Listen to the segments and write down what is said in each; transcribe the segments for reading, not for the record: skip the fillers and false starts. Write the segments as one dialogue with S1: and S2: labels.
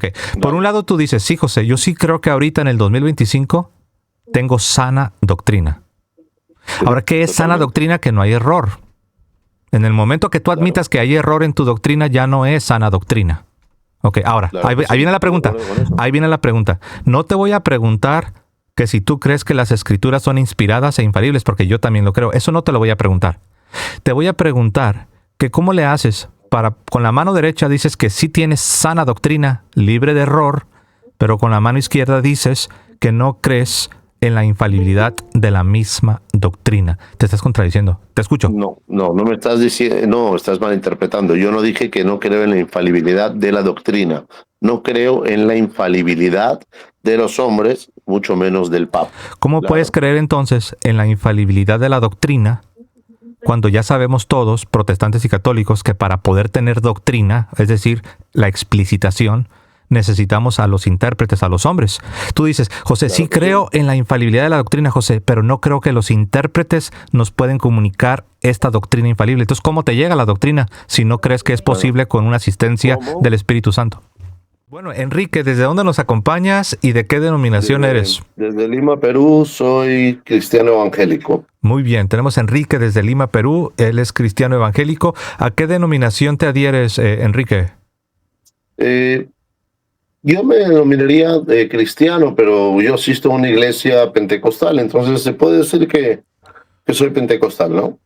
S1: Ok. Por un lado tú dices, sí, José, yo sí creo que ahorita en el 2025 tengo sana doctrina. Ahora, ¿qué es sana doctrina? Que no hay error. En el momento que tú admitas que hay error en tu doctrina, ya no es sana doctrina. Ok, ahora, ahí viene la pregunta. Ahí viene la pregunta. No te voy a preguntar que si tú crees que las escrituras son inspiradas e infalibles, porque yo también lo creo. Eso no te lo voy a preguntar. Te voy a preguntar que cómo le haces para, con la mano derecha dices que sí tienes sana doctrina, libre de error, pero con la mano izquierda dices que no crees en la infalibilidad de la misma doctrina. Te estás contradiciendo. Te escucho.
S2: No me estás diciendo, no, estás malinterpretando. Yo no dije que no creo en la infalibilidad de la doctrina. No creo en la infalibilidad de los hombres, mucho menos del Papa.
S1: ¿Cómo puedes creer entonces en la infalibilidad de la doctrina cuando ya sabemos todos, protestantes y católicos, que para poder tener doctrina, es decir, la explicitación, necesitamos a los intérpretes, a los hombres? Tú dices, José, sí creo en la infalibilidad de la doctrina, José, pero no creo que los intérpretes nos pueden comunicar esta doctrina infalible. Entonces, ¿cómo te llega la doctrina si no crees que es posible con una asistencia del Espíritu Santo? Bueno, Enrique, ¿desde dónde nos acompañas y de qué denominación eres?
S2: Desde Lima, Perú, soy cristiano evangélico.
S1: Muy bien, tenemos a Enrique desde Lima, Perú. Él es cristiano evangélico. ¿A qué denominación te adhieres, Enrique?
S2: Yo me denominaría cristiano, pero yo asisto a una iglesia pentecostal, entonces se puede decir que soy pentecostal, ¿no?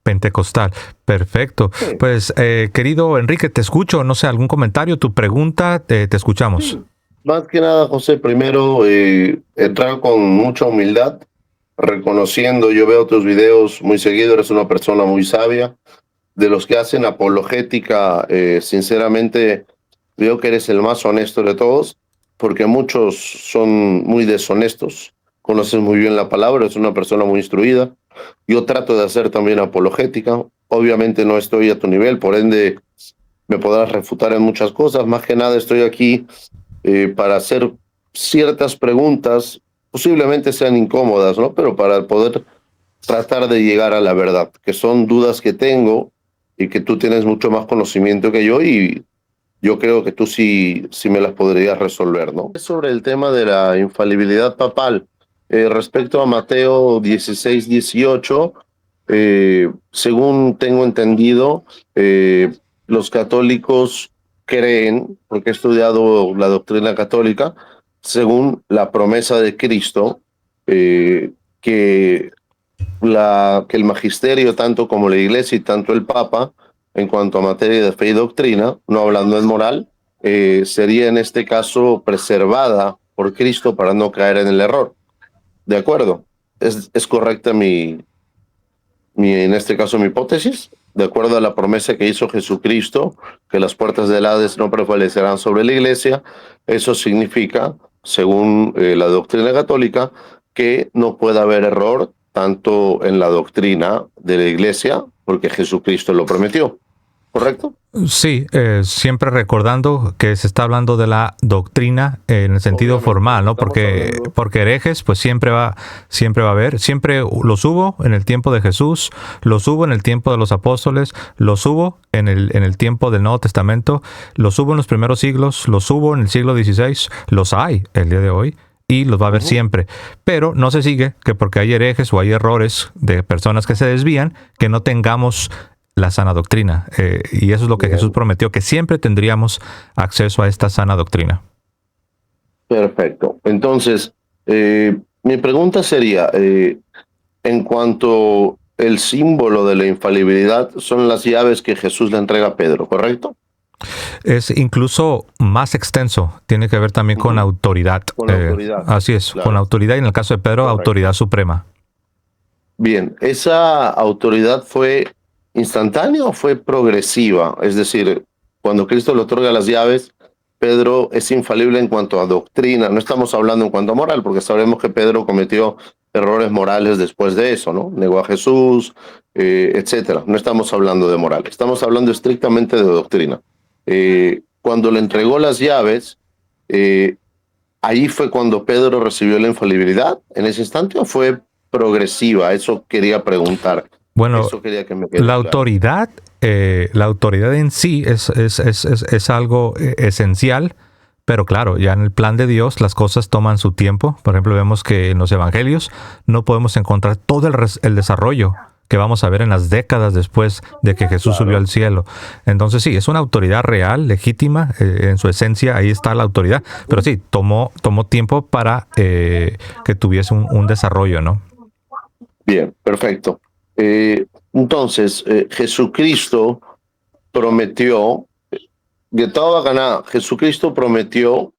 S1: Pentecostal, perfecto. Sí. Pues, querido Enrique, te escucho. No sé, algún comentario, tu pregunta, te escuchamos.
S2: Sí. Más que nada, José, primero entrar con mucha humildad, reconociendo, yo veo tus videos muy seguido, eres una persona muy sabia, de los que hacen apologética, sinceramente veo que eres el más honesto de todos, porque muchos son muy deshonestos, conoces muy bien la palabra, eres una persona muy instruida. Yo trato de hacer también apologética, obviamente no estoy a tu nivel, por ende me podrás refutar en muchas cosas, más que nada estoy aquí para hacer ciertas preguntas, posiblemente sean incómodas, ¿no? Pero para poder tratar de llegar a la verdad, que son dudas que tengo y que tú tienes mucho más conocimiento que yo y yo creo que tú sí me las podrías resolver, ¿no? Sobre el tema de la infalibilidad papal, respecto a Mateo 16, 18, según tengo entendido, los católicos creen, porque he estudiado la doctrina católica, según la promesa de Cristo, que el magisterio, tanto como la iglesia y tanto el Papa, en cuanto a materia de fe y doctrina, no hablando en moral, sería en este caso preservada por Cristo para no caer en el error. ¿De acuerdo? ¿Es correcta en este caso mi hipótesis? De acuerdo a la promesa que hizo Jesucristo, que las puertas del Hades no prevalecerán sobre la iglesia, eso significa, según la doctrina católica, que no puede haber error tanto en la doctrina de la iglesia, porque Jesucristo lo prometió. ¿Correcto?
S1: Sí, siempre recordando que se está hablando de la doctrina en el sentido
S2: Obviamente,
S1: formal, ¿no? Porque herejes, pues siempre va a haber. Siempre los hubo en el tiempo de Jesús, los hubo en el tiempo de los apóstoles, los hubo en el tiempo del Nuevo Testamento, los hubo en los primeros siglos, los hubo en el siglo XVI, los hay el día de hoy. Y los va a haber siempre. Pero no se sigue que porque hay herejes o hay errores de personas que se desvían, que no tengamos la sana doctrina. Y eso es lo que Jesús prometió, que siempre tendríamos acceso a esta sana doctrina.
S2: Perfecto. Entonces, mi pregunta sería, en cuanto el símbolo de la infalibilidad son las llaves que Jesús le entrega a Pedro, ¿correcto?
S1: Es incluso más extenso, tiene que ver también con autoridad.
S2: Con autoridad.
S1: Así es, claro. Con autoridad y en el caso de Pedro, correcto. Autoridad suprema.
S2: Bien, ¿esa autoridad fue instantánea o fue progresiva? Es decir, cuando Cristo le otorga las llaves, Pedro es infalible en cuanto a doctrina. No estamos hablando en cuanto a moral, porque sabemos que Pedro cometió errores morales después de eso, ¿no? Negó a Jesús, etcétera. No estamos hablando de moral, estamos hablando estrictamente de doctrina. Cuando le entregó las llaves, ahí fue cuando Pedro recibió la infalibilidad, en ese instante, ¿o fue progresiva? Eso quería preguntar.
S1: Bueno,
S2: eso quería que me quede
S1: la
S2: claro.
S1: autoridad en sí es algo esencial Pero claro, ya en el plan de Dios las cosas toman su tiempo. Por ejemplo, vemos que en los evangelios no podemos encontrar todo el desarrollo que vamos a ver en las décadas después de que Jesús subió al cielo. Entonces sí, es una autoridad real, legítima, en su esencia, ahí está la autoridad. Pero sí, tomó tiempo para que tuviese un desarrollo, ¿no?
S2: Bien, perfecto. Entonces, Jesucristo prometió, de toda ganá, Jesucristo prometió,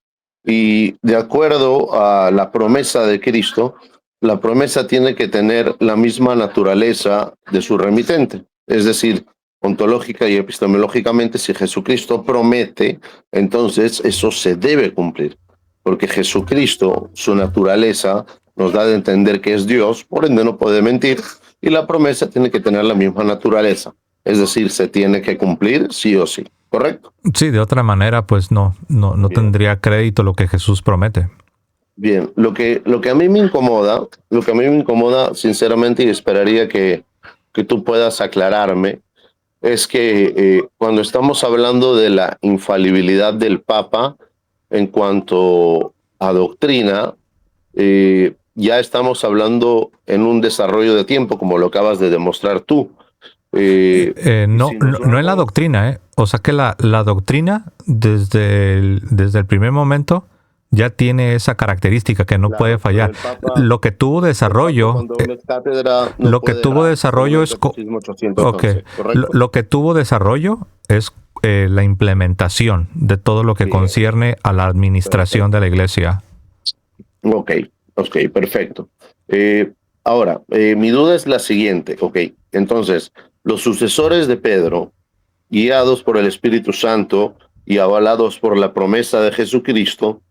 S2: y de acuerdo a la promesa de Cristo, la promesa tiene que tener la misma naturaleza de su remitente. Es decir, ontológica y epistemológicamente, si Jesucristo promete, entonces eso se debe cumplir. Porque Jesucristo, su naturaleza, nos da de entender que es Dios, por ende no puede mentir, y la promesa tiene que tener la misma naturaleza. Es decir, se tiene que cumplir sí o sí, ¿correcto?
S1: Sí, de otra manera, pues no tendría crédito lo que Jesús promete.
S2: Bien, lo que a mí me incomoda, sinceramente, y esperaría que tú puedas aclararme, es que cuando estamos hablando de la infalibilidad del Papa en cuanto a doctrina, ya estamos hablando en un desarrollo de tiempo, como lo acabas de demostrar tú.
S1: No en la doctrina, O sea que la doctrina desde el primer momento ya tiene esa característica que no puede fallar. Lo que tuvo desarrollo, lo que tuvo desarrollo es lo que tuvo desarrollo es la implementación de todo lo que concierne a la administración de la iglesia.
S2: Ok, perfecto. Ahora, mi duda es la siguiente. Ok, entonces, los sucesores de Pedro, guiados por el Espíritu Santo y avalados por la promesa de Jesucristo,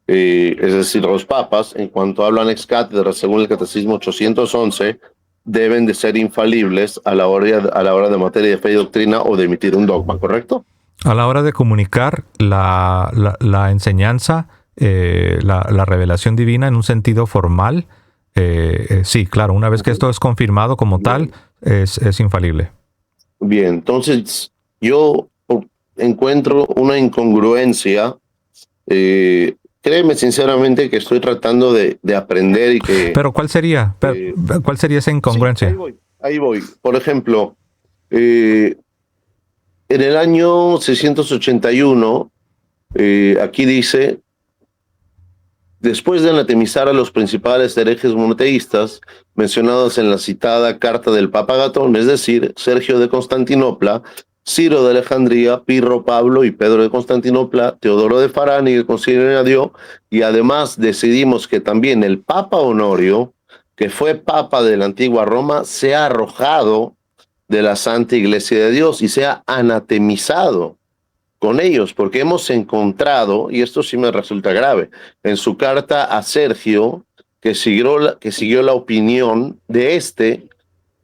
S2: es decir, los papas, en cuanto hablan ex cátedra, según el Catecismo 811, deben de ser infalibles a la hora de materia de fe y doctrina o de emitir un dogma, ¿correcto?
S1: A la hora de comunicar la enseñanza, la revelación divina en un sentido formal, sí, claro, una vez que esto es confirmado como tal, es infalible.
S2: Bien, entonces yo encuentro una incongruencia. Créeme sinceramente que estoy tratando de aprender y que...
S1: Pero ¿cuál sería? ¿Cuál sería esa incongruencia?
S2: Sí, ahí voy. Por ejemplo, en el año 681, aquí dice: después de anatemizar a los principales herejes monoteístas mencionados en la citada carta del Papa Gatón, es decir, Sergio de Constantinopla, Ciro de Alejandría, Pirro, Pablo y Pedro de Constantinopla, Teodoro de Farán y el Concilio de Adió, y además decidimos que también el Papa Honorio, que fue Papa de la antigua Roma, sea arrojado de la Santa Iglesia de Dios y sea anatemizado con ellos, porque hemos encontrado, y esto sí me resulta grave, en su carta a Sergio, que siguió la opinión de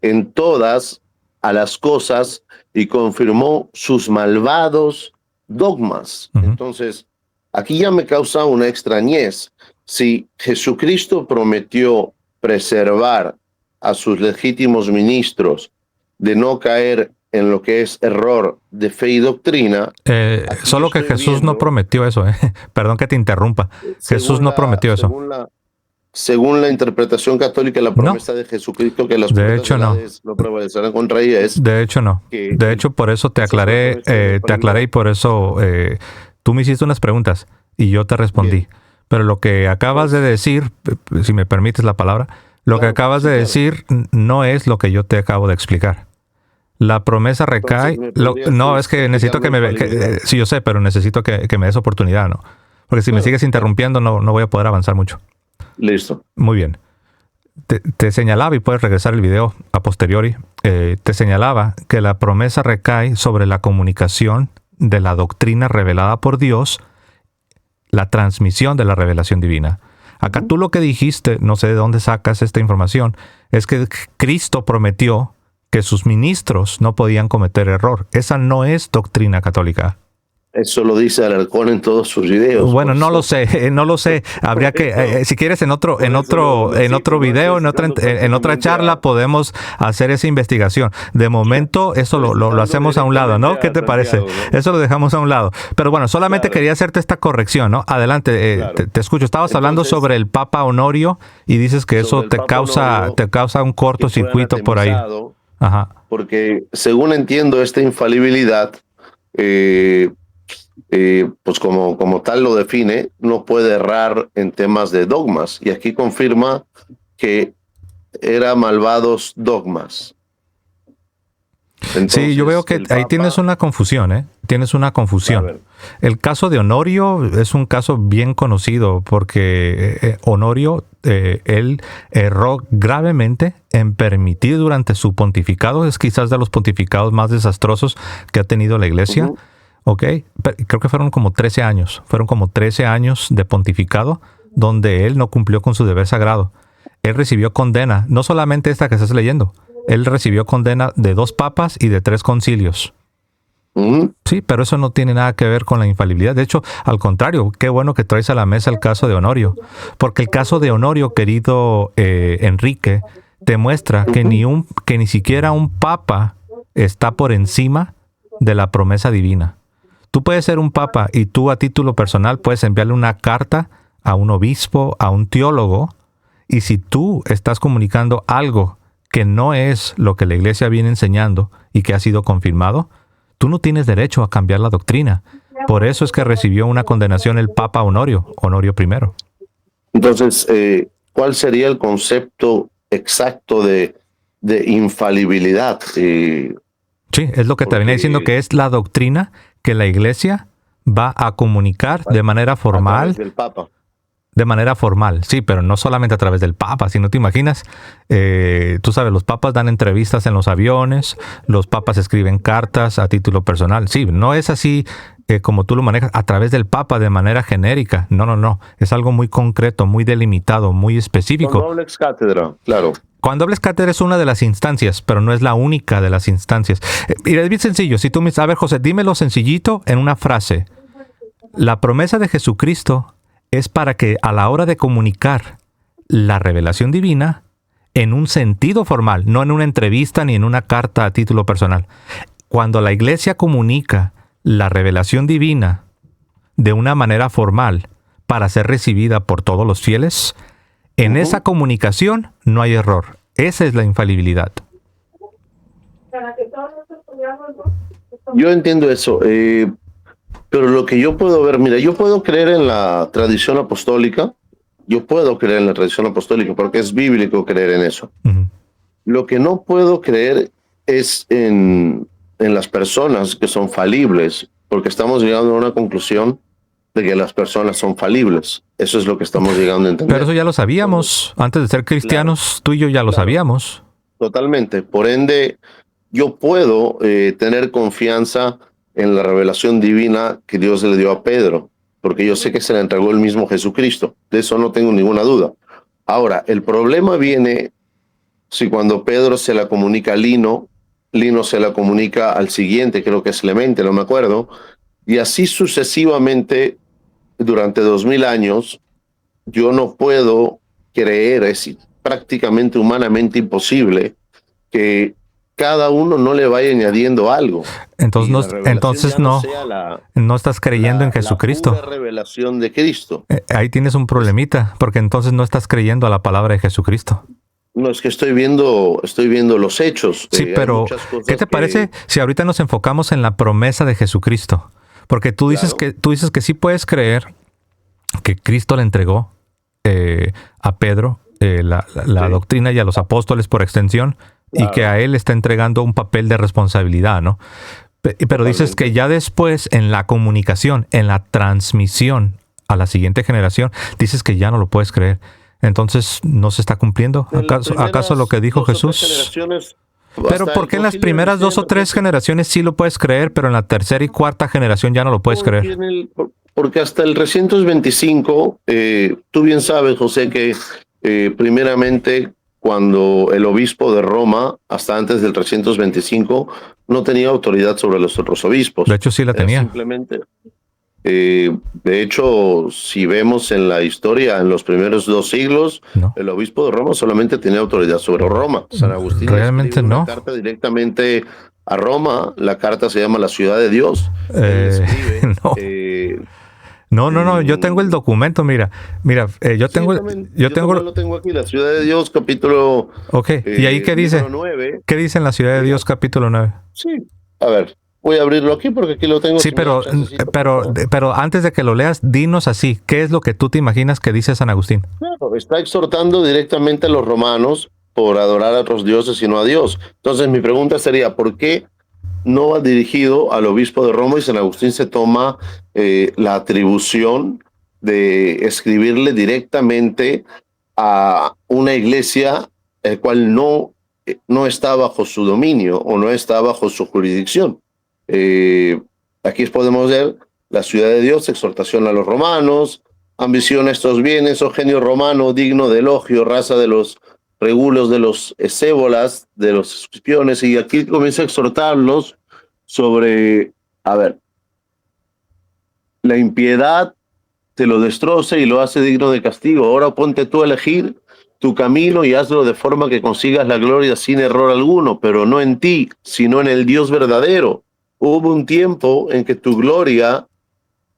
S2: en todas a las cosas y confirmó sus malvados dogmas. Uh-huh. Entonces, aquí ya me causa una extrañez. Si Jesucristo prometió preservar a sus legítimos ministros de no caer en lo que es error de fe y doctrina.
S1: Solo que Jesús no prometió eso. Perdón que te interrumpa. Jesús no prometió eso.
S2: Según la interpretación católica, la promesa de Jesucristo que las
S1: puertas
S2: lo prevalecerán contra ella es...
S1: De hecho, no. De hecho, por eso te aclaré y por eso tú me hiciste unas preguntas y yo te respondí. Bien. Pero lo que acabas de decir, si me permites la palabra, lo que acabas de decir no es lo que yo te acabo de explicar. La promesa recae... no, es que necesito que me... sí, yo sé, pero necesito que me des oportunidad, ¿no? Porque si me sigues interrumpiendo no voy a poder avanzar mucho.
S2: Listo.
S1: Muy bien. Te señalaba, y puedes regresar el video a posteriori, te señalaba que la promesa recae sobre la comunicación de la doctrina revelada por Dios, la transmisión de la revelación divina. Acá tú lo que dijiste, no sé de dónde sacas esta información, es que Cristo prometió que sus ministros no podían cometer error. Esa no es doctrina católica.
S2: Eso lo dice Alarcón en todos sus videos.
S1: Bueno, no lo sé, no lo sé. Habría que, si quieres, en otro video, en otra charla, podemos hacer esa investigación. De momento, eso lo hacemos a un lado, ¿no? ¿Qué te parece? Eso lo dejamos a un lado. Pero bueno, solamente quería hacerte esta corrección, ¿no? Adelante, te escucho. Estabas hablando sobre el Papa Honorio y dices que eso te causa un cortocircuito por ahí. Ajá.
S2: Porque según entiendo, esta infalibilidad, pues como tal lo define, no puede errar en temas de dogmas. Y aquí confirma que era malvados dogmas.
S1: Entonces, sí, yo veo que ahí tienes una confusión, ¿eh? Tienes una confusión. El caso de Honorio es un caso bien conocido porque Honorio, él erró gravemente en permitir durante su pontificado, es quizás de los pontificados más desastrosos que ha tenido la Iglesia. Uh-huh. Ok, creo que fueron como 13 años de pontificado donde él no cumplió con su deber sagrado. Él recibió condena, no solamente esta que estás leyendo, él recibió condena de 2 papas y de 3 concilios. Sí, pero eso no tiene nada que ver con la infalibilidad. De hecho, al contrario, qué bueno que traes a la mesa el caso de Honorio, porque el caso de Honorio, querido Enrique, te muestra que ni siquiera un papa está por encima de la promesa divina. Tú puedes ser un papa y tú a título personal puedes enviarle una carta a un obispo, a un teólogo, y si tú estás comunicando algo que no es lo que la Iglesia viene enseñando y que ha sido confirmado, tú no tienes derecho a cambiar la doctrina. Por eso es que recibió una condenación el Papa Honorio I.
S2: Entonces, ¿cuál sería el concepto exacto de infalibilidad?
S1: Sí, es lo que te venía diciendo, que es la doctrina que la Iglesia va a comunicar de manera formal.
S2: A través del Papa.
S1: De manera formal, sí, pero no solamente a través del Papa, si no te imaginas, tú sabes, los papas dan entrevistas en los aviones, los papas escriben cartas a título personal. Sí, no es así como tú lo manejas a través del Papa de manera genérica. No, es algo muy concreto, muy delimitado, muy específico.
S2: Cuando hables cátedra, claro.
S1: Cuando hables cátedra es una de las instancias, pero no es la única de las instancias. Y es bien sencillo, si tú me dices, a ver, José, dímelo sencillito en una frase. La promesa de Jesucristo es para que a la hora de comunicar la revelación divina en un sentido formal, no en una entrevista ni en una carta a título personal. Cuando la Iglesia comunica la revelación divina de una manera formal para ser recibida por todos los fieles, en esa comunicación no hay error. Esa es la infalibilidad.
S2: Yo entiendo eso. Pero lo que yo puedo ver, mira, yo puedo creer en la tradición apostólica, porque es bíblico creer en eso. Uh-huh. Lo que no puedo creer es en las personas que son falibles, porque estamos llegando a una conclusión de que las personas son falibles. Eso es lo que estamos llegando a entender.
S1: Pero eso ya lo sabíamos. Antes de ser cristianos, claro, tú y yo ya lo sabíamos.
S2: Totalmente. Por ende, yo puedo tener confianza en la revelación divina que Dios le dio a Pedro, porque yo sé que se la entregó el mismo Jesucristo. De eso no tengo ninguna duda. Ahora, el problema viene si cuando Pedro se la comunica a Lino se la comunica al siguiente, creo que es Clemente, no me acuerdo, y así sucesivamente durante 2000 años. Yo no puedo creer, es prácticamente humanamente imposible que cada uno no le vaya añadiendo algo.
S1: Entonces no estás creyendo en Jesucristo.
S2: La revelación de Cristo.
S1: Ahí tienes un problemita, porque entonces no estás creyendo a la palabra de Jesucristo.
S2: No, es que estoy viendo los hechos.
S1: Sí, pero ¿qué te parece si ahorita nos enfocamos en la promesa de Jesucristo? Porque tú dices que sí puedes creer que Cristo le entregó a Pedro la doctrina y a los apóstoles por extensión. Claro. Y que a él está entregando un papel de responsabilidad, ¿no? Pero dices que ya después, en la comunicación, en la transmisión a la siguiente generación, dices que ya no lo puedes creer. Entonces, ¿no se está cumpliendo? ¿Acaso lo que dijo Jesús? Pero ¿por qué en las primeras 2 o 3 generaciones sí lo puedes creer, pero en la tercera y cuarta generación ya no lo puedes creer?
S2: Porque hasta el 325, tú bien sabes, José, que primeramente cuando el obispo de Roma, hasta antes del 325, no tenía autoridad sobre los otros obispos.
S1: De hecho, sí la tenía.
S2: Simplemente, de hecho, si vemos en la historia, en los primeros 2 siglos,
S1: No.
S2: el obispo de Roma solamente tenía autoridad sobre Roma. San Agustín
S1: Realmente
S2: escribe
S1: no.
S2: una carta directamente a Roma. La carta se llama La Ciudad de Dios. Él escribe,
S1: no. Yo tengo el documento. Mira. Yo tengo
S2: también lo tengo aquí. La Ciudad de Dios, capítulo.
S1: Ok. ¿Y ahí qué dice?
S2: 9.
S1: ¿Qué dice en la Ciudad de Dios, capítulo 9?
S2: Sí. A ver. Voy a abrirlo aquí porque aquí lo tengo.
S1: Sí, pero antes de que lo leas, dinos así, ¿qué es lo que tú te imaginas que dice San Agustín?
S2: Claro, está exhortando directamente a los romanos por adorar a otros dioses y no a Dios. Entonces mi pregunta sería, ¿por qué no va dirigido al obispo de Roma y San Agustín se toma la atribución de escribirle directamente a una iglesia el cual no está bajo su dominio o no está bajo su jurisdicción? Aquí podemos ver la Ciudad de Dios, exhortación a los romanos, ambición a estos bienes, oh genio romano, digno de elogio, raza de los regulos, de los escébolas, de los escipiones, y aquí comienza a exhortarlos sobre, la impiedad te lo destroza y lo hace digno de castigo. Ahora ponte tú a elegir tu camino y hazlo de forma que consigas la gloria sin error alguno, pero no en ti, sino en el Dios verdadero. Hubo un tiempo en que tu gloria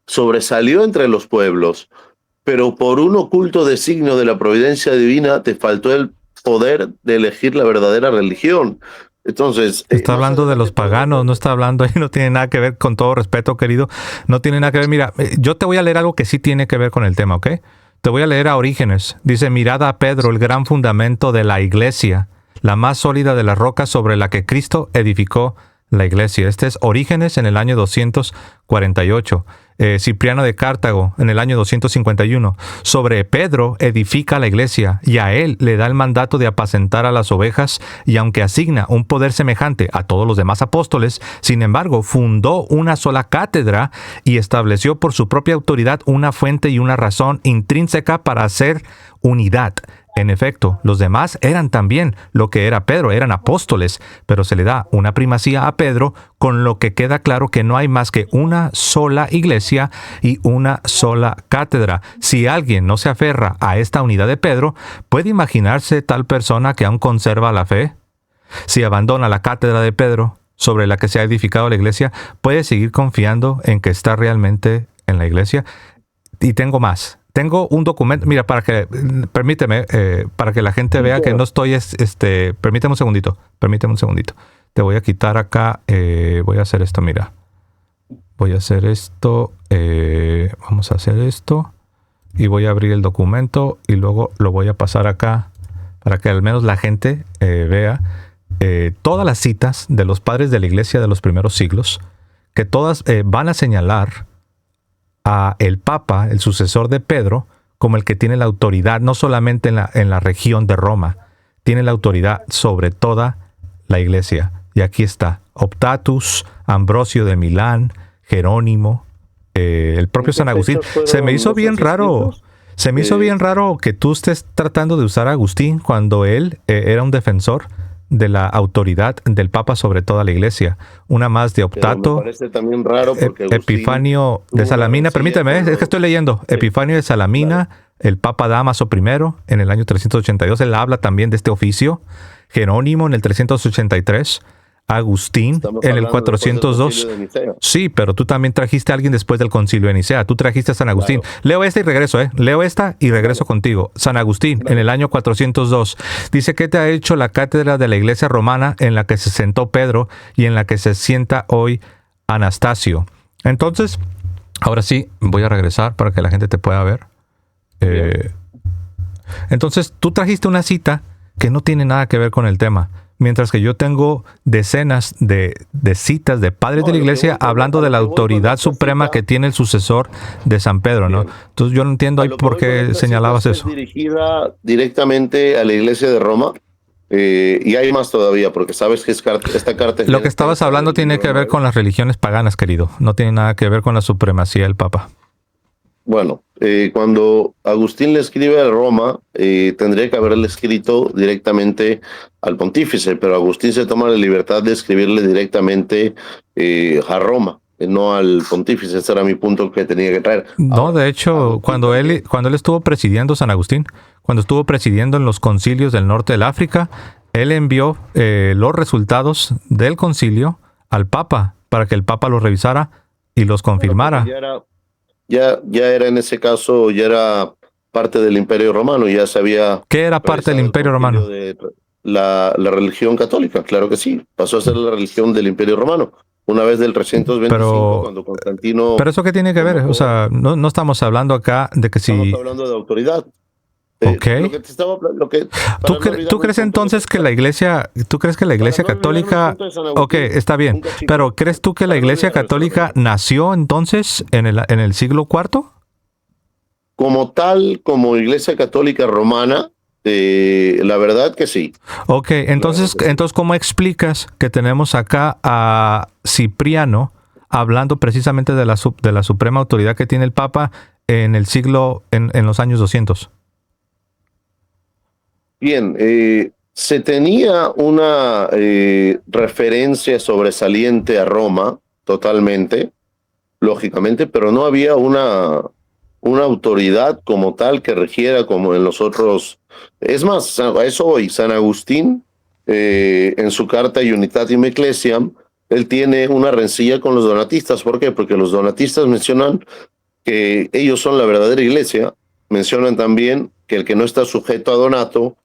S2: sobresalió entre los pueblos, pero por un oculto designio de la providencia divina te faltó el poder de elegir la verdadera religión. Entonces,
S1: está hablando de los paganos, no está hablando, ahí no tiene nada que ver, con todo respeto, querido, no tiene nada que ver. Mira, yo te voy a leer algo que sí tiene que ver con el tema, ¿ok? Te voy a leer a Orígenes. Dice, mirad a Pedro, el gran fundamento de la iglesia, la más sólida de las rocas sobre la que Cristo edificó la iglesia. Este es Orígenes en el año 248. Cipriano de Cartago en el año 251. Sobre Pedro edifica la iglesia y a él le da el mandato de apacentar a las ovejas, y aunque asigna un poder semejante a todos los demás apóstoles, sin embargo fundó una sola cátedra y estableció por su propia autoridad una fuente y una razón intrínseca para hacer unidad. En efecto, los demás eran también lo que era Pedro, eran apóstoles, pero se le da una primacía a Pedro, con lo que queda claro que no hay más que una sola iglesia y una sola cátedra. Si alguien no se aferra a esta unidad de Pedro, ¿puede imaginarse tal persona que aún conserva la fe? Si abandona la cátedra de Pedro, sobre la que se ha edificado la iglesia, ¿puede seguir confiando en que está realmente en la iglesia? Y tengo más. Tengo un documento, mira, permíteme, para que la gente vea que no estoy, permíteme un segundito. Te voy a quitar acá, voy a hacer esto, mira. Vamos a hacer esto, y voy a abrir el documento, y luego lo voy a pasar acá, para que al menos la gente vea todas las citas de los padres de la iglesia de los primeros siglos, que todas van a señalar a el Papa, el sucesor de Pedro, como el que tiene la autoridad, no solamente en la región de Roma, tiene la autoridad sobre toda la iglesia. Y aquí está, Optatus, Ambrosio de Milán, Jerónimo, el propio San Agustín. Se me hizo bien raro que tú estés tratando de usar a Agustín cuando él era un defensor de la autoridad del Papa sobre toda la iglesia. Una más de Optato.
S2: Me parece también raro porque
S1: Epifanio de Salamina, permíteme, es que estoy leyendo. Sí. Epifanio de Salamina, claro. El Papa Dámaso I, en el año 382, él habla también de este oficio. Jerónimo en el 383. Agustín en el 402. Sí, pero tú también trajiste a alguien después del concilio de Nicea. Tú trajiste a San Agustín. Claro. Leo esta y regreso, Leo esta y regreso contigo. San Agustín, en el año 402. Dice que te ha hecho la cátedra de la iglesia romana en la que se sentó Pedro y en la que se sienta hoy Anastasio. Entonces, ahora sí, voy a regresar para que la gente te pueda ver. Entonces, tú trajiste una cita que no tiene nada que ver con el tema. Mientras que yo tengo decenas de citas de padres de la iglesia hablando de la autoridad suprema que tiene el sucesor de San Pedro, ¿no? Entonces yo no entiendo ahí por qué señalabas eso.
S2: Dirigida directamente a la iglesia de Roma, y hay más todavía, porque sabes que esta carta...
S1: Lo que estabas hablando tiene que ver con las religiones paganas, querido. No tiene nada que ver con la supremacía del Papa.
S2: Bueno, cuando Agustín le escribe a Roma, tendría que haberle escrito directamente al pontífice, pero Agustín se toma la libertad de escribirle directamente a Roma, no al pontífice. Ese era mi punto que tenía que traer.
S1: No,
S2: Ahora,
S1: de hecho,
S2: Agustín también,
S1: cuando él estuvo presidiendo San Agustín, cuando estuvo presidiendo en los concilios del norte del África, él envió los resultados del concilio al Papa para que el Papa los revisara y los
S2: claro, porque
S1: confirmara.
S2: ya era en ese caso, ya era parte del Imperio Romano, ya se había
S1: ¿Qué era parte del
S2: realizado el
S1: Imperio
S2: concilio
S1: Romano?
S2: de la religión católica, claro que sí, pasó a ser la religión del Imperio Romano. Una vez del 325,
S1: Pero,
S2: cuando Constantino
S1: pero ¿eso qué tiene que ver? O
S2: convocó,
S1: sea, no estamos hablando acá de que
S2: estamos
S1: si...
S2: hablando de autoridad.
S1: Ok.
S2: Para no
S1: ¿Tú
S2: olvidarme el
S1: crees
S2: punto
S1: entonces que la iglesia, tú crees que la
S2: para
S1: iglesia
S2: no olvidarme el
S1: católica,
S2: punto de San
S1: ok,
S2: Agustín,
S1: está bien,
S2: un cachito,
S1: pero ¿crees tú que la
S2: para no
S1: iglesia
S2: olvidarme,
S1: católica
S2: solamente.
S1: nació entonces en el siglo cuarto?
S2: Como tal, como Iglesia Católica Romana, la verdad que sí,
S1: Ok,
S2: la verdad que sí.
S1: entonces, ¿cómo explicas que tenemos acá a Cipriano hablando precisamente de de la suprema autoridad que tiene el Papa en el siglo, en los años 200?
S2: Bien, se tenía una referencia sobresaliente a Roma, totalmente, lógicamente, pero no había una autoridad como tal que regiera como en los otros. Es más, a eso hoy, San Agustín, en su carta Unitatim Ecclesiam, él tiene una rencilla con los donatistas. ¿Por qué? Porque los donatistas mencionan que ellos son la verdadera iglesia, mencionan también que el que no está sujeto a donato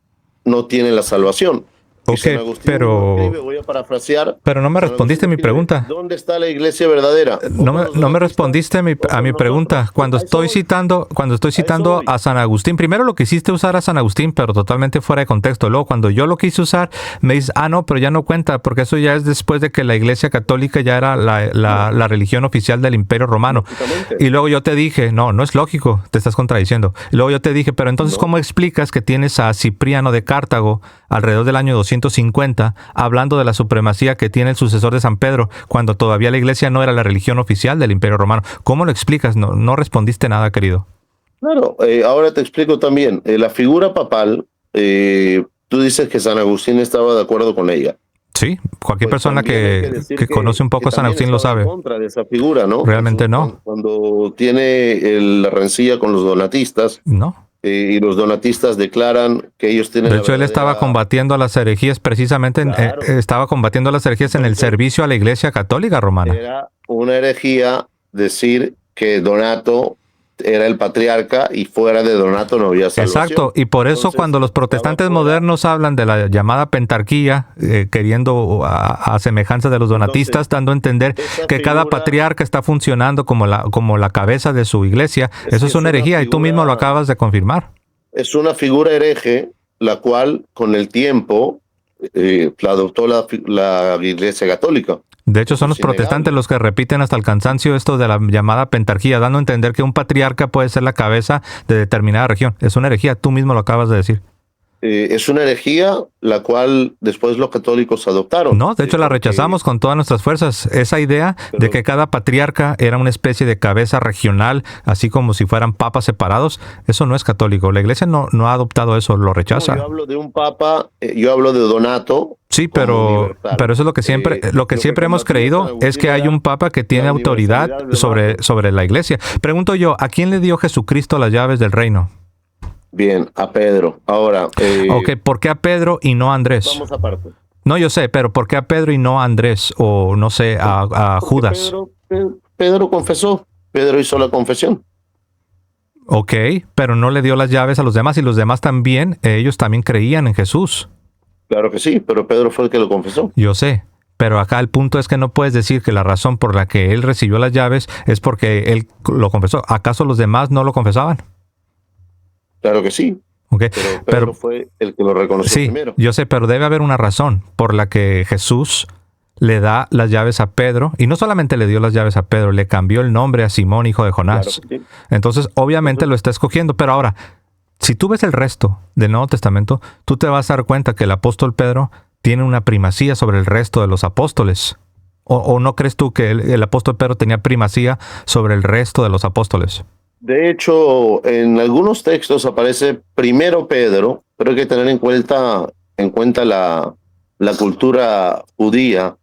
S2: no tiene la salvación. Y
S1: Ok,
S2: San Agustín lo escribe, voy a parafrasear,
S1: pero no me
S2: San
S1: respondiste
S2: Agustín
S1: a mi
S2: escribe,
S1: pregunta.
S2: ¿dónde está la iglesia verdadera? ¿O con los
S1: No me
S2: donatistas
S1: respondiste
S2: o
S1: a mi
S2: con
S1: pregunta.
S2: nosotros?
S1: Cuando estoy
S2: A eso
S1: citando
S2: voy.
S1: a San Agustín, primero lo quisiste usar a San Agustín, pero totalmente fuera de contexto. Luego, cuando yo lo quise usar, me dices, ah, no, pero ya no cuenta, porque eso ya es después de que la Iglesia Católica ya era
S2: No,
S1: la religión oficial del Imperio Romano.
S2: lógicamente,
S1: Y luego yo te dije, no, no es lógico, te estás contradiciendo. Y luego yo te dije, pero entonces,
S2: no.
S1: ¿cómo explicas que tienes a Cipriano de Cartago alrededor del año 250 hablando de la supremacía que tiene el sucesor de San Pedro, cuando todavía la iglesia no era la religión oficial del Imperio Romano? ¿Cómo lo explicas? No respondiste nada, querido.
S2: Claro, ahora te explico también. La figura papal, tú dices que San Agustín estaba de acuerdo con ella.
S1: Sí, cualquier
S2: Pues
S1: persona
S2: también hay que decir
S1: que conoce un
S2: que
S1: poco a San
S2: también
S1: Agustín lo
S2: estaba en
S1: sabe.
S2: contra de esa figura, ¿no?
S1: Realmente no.
S2: Cuando tiene la rencilla con los donatistas,
S1: No.
S2: y los donatistas declaran que ellos tienen
S1: De
S2: la
S1: hecho, él estaba
S2: verdadera.
S1: combatiendo a las herejías precisamente,
S2: Claro.
S1: estaba combatiendo a las herejías en el
S2: Entonces,
S1: servicio a la iglesia católica romana.
S2: era una herejía decir que Donato era el patriarca y fuera de Donato no había
S1: Exacto,
S2: salvación.
S1: y por eso
S2: Entonces,
S1: cuando los
S2: estaba
S1: protestantes
S2: fuera.
S1: modernos hablan de la llamada pentarquía, queriendo a semejanza de los
S2: Entonces,
S1: donatistas, dando a entender
S2: esa
S1: que cada
S2: figura
S1: patriarca está funcionando como la cabeza de su iglesia,
S2: es
S1: eso
S2: que
S1: es una herejía y tú mismo lo acabas de confirmar.
S2: es una figura hereje, la cual con el tiempo la adoptó la Iglesia Católica.
S1: De hecho,
S2: Eso
S1: son los
S2: es
S1: protestantes
S2: innegable.
S1: los que repiten hasta el cansancio esto de la llamada pentarquía, dando a entender que un patriarca puede ser la cabeza de determinada región. Es una herejía, tú mismo lo acabas de decir.
S2: Es una herejía la cual después los católicos adoptaron,
S1: No, de hecho la
S2: porque,
S1: rechazamos con todas nuestras fuerzas. Esa idea de
S2: pero
S1: que cada patriarca era una especie de cabeza regional, así como si fueran papas separados, eso no es católico. La iglesia no ha adoptado eso, lo
S2: no, yo
S1: rechaza.
S2: hablo de un papa, yo hablo de Donato
S1: Sí,
S2: como universal.
S1: pero eso es lo que
S2: Lo que
S1: siempre hemos
S2: combatía San
S1: creído es
S2: Agustín
S1: que hay
S2: era
S1: un papa que
S2: la
S1: tiene autoridad
S2: universalidad de Donato.
S1: sobre la iglesia. Pregunto yo, ¿a quién le dio Jesucristo las llaves del reino?
S2: Bien, a Pedro. Ahora,
S1: Ok, ¿por qué a Pedro y no a Andrés?
S2: vamos aparte.
S1: No, yo sé, pero ¿por qué a Pedro y no a Andrés? O no sé, a
S2: Porque
S1: Judas.
S2: Pedro confesó, Pedro hizo la confesión.
S1: Ok, pero no le dio las llaves a los demás y los demás también, ellos también creían en Jesús.
S2: Claro que sí, pero Pedro fue el que lo confesó.
S1: Yo sé, pero acá el punto es que no puedes decir que la razón por la que él recibió las llaves es porque él lo confesó. ¿Acaso los demás no lo confesaban?
S2: Claro que sí,
S1: Ok,
S2: pero Pedro
S1: pero
S2: fue el que lo reconoció
S1: sí,
S2: primero.
S1: yo sé, pero debe haber una razón por la que Jesús le da las llaves a Pedro, y no solamente le dio las llaves a Pedro, le cambió el nombre a Simón, hijo de
S2: Claro
S1: Jonás.
S2: que sí.
S1: Entonces, obviamente
S2: Entonces,
S1: lo está escogiendo, pero ahora, si tú ves el resto del Nuevo Testamento, tú te vas a dar cuenta que el apóstol Pedro tiene una primacía sobre el resto de los apóstoles. ¿O no crees tú que el apóstol Pedro tenía primacía sobre el resto de los apóstoles?
S2: De hecho, en algunos textos aparece primero Pedro, pero hay que tener en cuenta la cultura judía,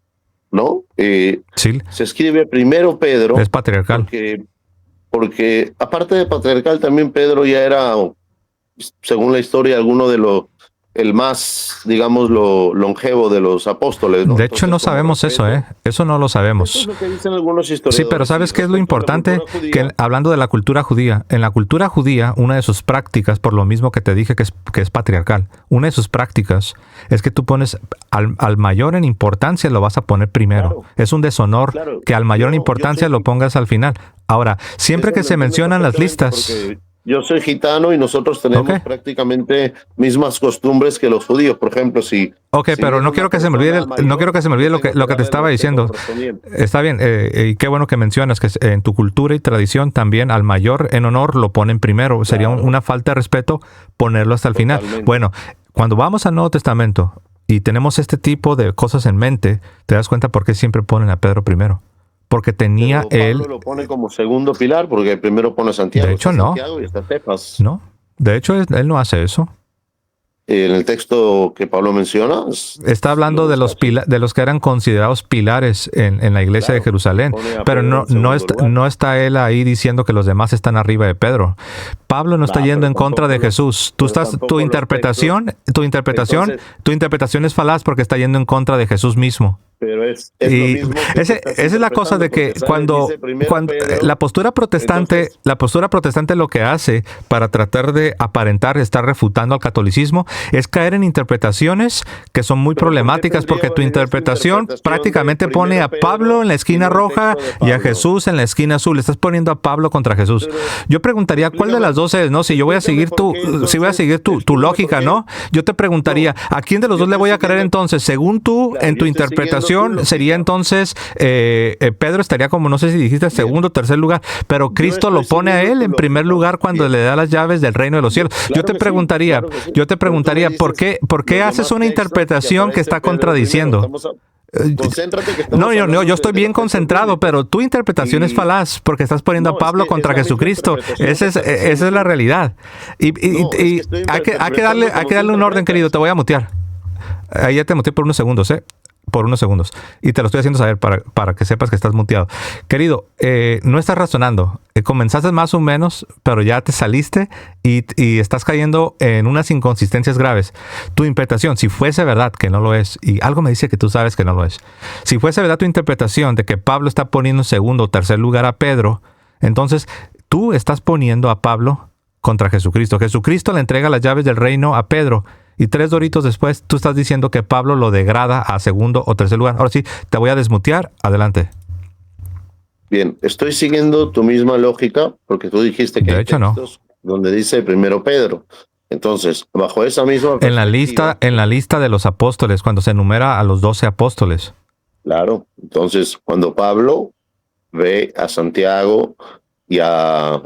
S2: ¿no?
S1: Sí,
S2: Se escribe primero
S1: es
S2: Pedro
S1: patriarcal.
S2: porque aparte de patriarcal, también Pedro ya era, según la historia, alguno de los, el más, digamos, lo longevo de los apóstoles, ¿no?
S1: De hecho,
S2: Entonces,
S1: no
S2: como
S1: sabemos eso, ¿eh?
S2: respeto,
S1: Eso no lo
S2: eso es
S1: sabemos.
S2: lo que dicen algunos
S1: Sí, pero
S2: historiadores, y
S1: ¿sabes qué es lo
S2: respecto a la
S1: importante?
S2: cultura judía,
S1: Que hablando de la cultura judía, en la cultura judía, una de sus prácticas, por lo mismo que te dije que es patriarcal, una de sus prácticas es que tú pones al mayor en importancia lo vas a poner primero.
S2: claro,
S1: Es un deshonor
S2: claro,
S1: que al mayor en
S2: yo
S1: importancia
S2: soy,
S1: lo pongas al final. Ahora, siempre
S2: eso
S1: que
S2: lo
S1: se
S2: entiendo
S1: mencionan las
S2: perfectamente
S1: listas,
S2: porque yo soy gitano y nosotros
S1: ¿ok?
S2: tenemos prácticamente mismas costumbres que los judíos. Por ejemplo,
S1: Ok,
S2: si
S1: pero
S2: viene
S1: no
S2: una
S1: quiero que se me olvide,
S2: persona
S1: no quiero
S2: mayor,
S1: que se me
S2: yo
S1: olvide
S2: tengo
S1: lo
S2: que
S1: que te
S2: darle el
S1: estaba
S2: respeto
S1: diciendo.
S2: correspondiente.
S1: Está bien, y qué bueno que mencionas que en tu cultura y tradición también al mayor en honor lo ponen primero. Sería
S2: Claro,
S1: una falta de respeto ponerlo hasta el final.
S2: totalmente.
S1: Bueno, cuando vamos al Nuevo Testamento y tenemos este tipo de cosas en mente, te das cuenta por qué siempre ponen a Pedro primero. Porque tenía
S2: Pero Pablo
S1: él,
S2: lo pone como segundo pilar porque primero pone a
S1: de
S2: Santiago,
S1: hecho
S2: está
S1: no,
S2: Santiago y está Cefas.
S1: ¿no? De hecho él no hace eso.
S2: En el texto que Pablo menciona,
S1: Está
S2: lo
S1: hablando de
S2: busca así.
S1: de los que eran considerados pilares en la iglesia de
S2: Claro, y
S1: Jerusalén,
S2: pone a
S1: pero
S2: Pedro en segundo lugar.
S1: no está él ahí diciendo que los demás están arriba de Pedro. Pablo no está
S2: Va,
S1: yendo en contra de Jesús.
S2: pero tampoco los textos. Entonces,
S1: Tu interpretación es falaz porque está yendo en contra de Jesús mismo.
S2: pero es lo
S1: Y
S2: mismo que tú estás
S1: esa es la cosa
S2: interpretando
S1: de
S2: porque
S1: que
S2: sale, dice primero Pedro, entonces,
S1: la postura protestante lo que hace para tratar de aparentar estar refutando al catolicismo es caer en interpretaciones que son muy
S2: pero ¿por qué
S1: problemáticas
S2: tendría
S1: porque tu
S2: validez tu
S1: interpretación
S2: interpretación de
S1: prácticamente pone
S2: primero
S1: a Pablo
S2: Pedro
S1: en la
S2: y
S1: esquina
S2: no el
S1: roja
S2: texto de
S1: y a
S2: Pablo?
S1: Jesús en la esquina azul. Estás poniendo a Pablo contra Jesús.
S2: Pero
S1: Yo preguntaría cuál de
S2: explícame,
S1: las dos es, ¿no? Si yo voy a
S2: explícame
S1: seguir
S2: por qué
S1: si voy a
S2: entonces,
S1: seguir tu
S2: explícame por
S1: lógica,
S2: qué.
S1: ¿no? Yo te preguntaría,
S2: No,
S1: ¿a quién de los
S2: yo
S1: dos le
S2: estoy
S1: voy a creer
S2: siguiendo,
S1: entonces? Según tú,
S2: claro,
S1: en
S2: yo
S1: tu
S2: estoy siguiendo tu
S1: interpretación, sería
S2: lógica.
S1: entonces Pedro estaría como, no sé si dijiste
S2: Bien,
S1: segundo o tercer lugar, pero
S2: yo
S1: Cristo lo
S2: estoy
S1: pone a
S2: siguiendo
S1: él
S2: tu
S1: en primer
S2: lógica.
S1: lugar cuando
S2: Bien,
S1: le da las llaves del reino de los cielos.
S2: claro que sí, claro que sí.
S1: Yo te
S2: Pero tú me
S1: preguntaría,
S2: dices
S1: por qué
S2: los
S1: haces
S2: demás
S1: una
S2: textos que
S1: interpretación que
S2: aparece
S1: está
S2: Pedro primero.
S1: contradiciendo? Eh,
S2: Concéntrate que estamos
S1: no,
S2: hablando
S1: yo estoy
S2: de
S1: bien
S2: los textos
S1: concentrado,
S2: bíblicos.
S1: pero tu interpretación es
S2: Y
S1: falaz porque estás poniendo a
S2: no, es
S1: Pablo
S2: que es
S1: contra
S2: la misma
S1: Jesucristo.
S2: interpretación que estás
S1: Esa
S2: haciendo
S1: es la
S2: tú.
S1: realidad.
S2: No, es que estoy
S1: Hay
S2: interpretando como
S1: que
S2: tú
S1: darle un orden, querido.
S2: interpretas.
S1: Te voy a mutear. Ahí ya te muteé por unos segundos, ¿eh? Por unos segundos. Y te lo estoy haciendo saber para que sepas que estás muteado. Querido, no estás razonando. Comenzaste más o menos, pero ya te saliste y estás cayendo en unas inconsistencias graves. Tu interpretación, si fuese verdad que no lo es, y algo me dice que tú sabes que no lo es, si fuese verdad tu interpretación de que Pablo está poniendo en segundo o tercer lugar a Pedro, entonces tú estás poniendo a Pablo contra Jesucristo. Jesucristo le entrega las llaves del reino a Pedro. Y 3 doritos después, tú estás diciendo que Pablo lo degrada a segundo o tercer lugar. Ahora sí, te voy a desmutear. Adelante.
S2: Bien, estoy siguiendo tu misma lógica porque tú dijiste que
S1: De
S2: hay
S1: hecho, no.
S2: textos donde dice primero Pedro. Entonces, bajo esa misma perspectiva,
S1: En la lista de los apóstoles, cuando se enumera a los 12 apóstoles.
S2: claro, entonces cuando Pablo ve a Santiago y a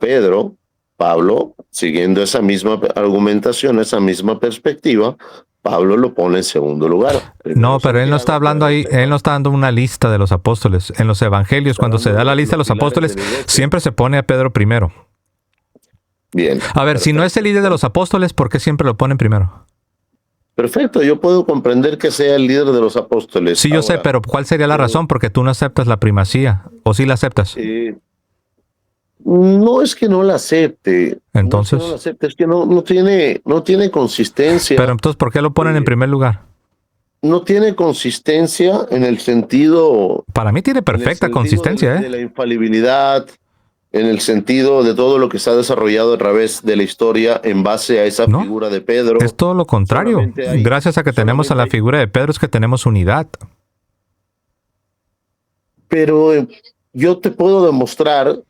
S2: Pedro, Pablo, siguiendo esa misma argumentación, esa misma perspectiva, Pablo lo pone en segundo lugar. Primero
S1: No, pero él no está
S2: Santiago,
S1: hablando
S2: Pedro,
S1: ahí, él no
S2: Cefas.
S1: está dando una lista de los apóstoles. En los evangelios,
S2: Está
S1: cuando se
S2: dando
S1: da la lista de
S2: los
S1: los
S2: pilares
S1: apóstoles,
S2: de la iglesia.
S1: siempre se pone a Pedro primero.
S2: Bien,
S1: A ver, si no es el
S2: perfecto.
S1: líder de los apóstoles, ¿por qué siempre lo ponen primero?
S2: Perfecto, yo puedo comprender que sea el líder de los apóstoles.
S1: Sí, yo sé,
S2: Ahora,
S1: pero ¿cuál sería la
S2: eh,
S1: razón? Porque tú no aceptas la primacía. ¿O sí la aceptas?
S2: eh, no es que no la acepte, no es que no la
S1: Entonces,
S2: acepte, es que no tiene
S1: pero
S2: consistencia,
S1: entonces, ¿por qué lo ponen en
S2: eh,
S1: primer lugar?
S2: no tiene consistencia
S1: Para mí tiene
S2: en el
S1: perfecta
S2: sentido
S1: consistencia, ¿eh?
S2: de la infalibilidad, en el sentido de todo lo que se ha desarrollado a través de la historia en base a esa
S1: ¿No?
S2: figura de
S1: Es
S2: Pedro.
S1: todo lo contrario.
S2: Solamente hay,
S1: Gracias a que tenemos a
S2: solamente
S1: la
S2: hay,
S1: figura de Pedro es que tenemos unidad.
S2: pero yo te puedo demostrar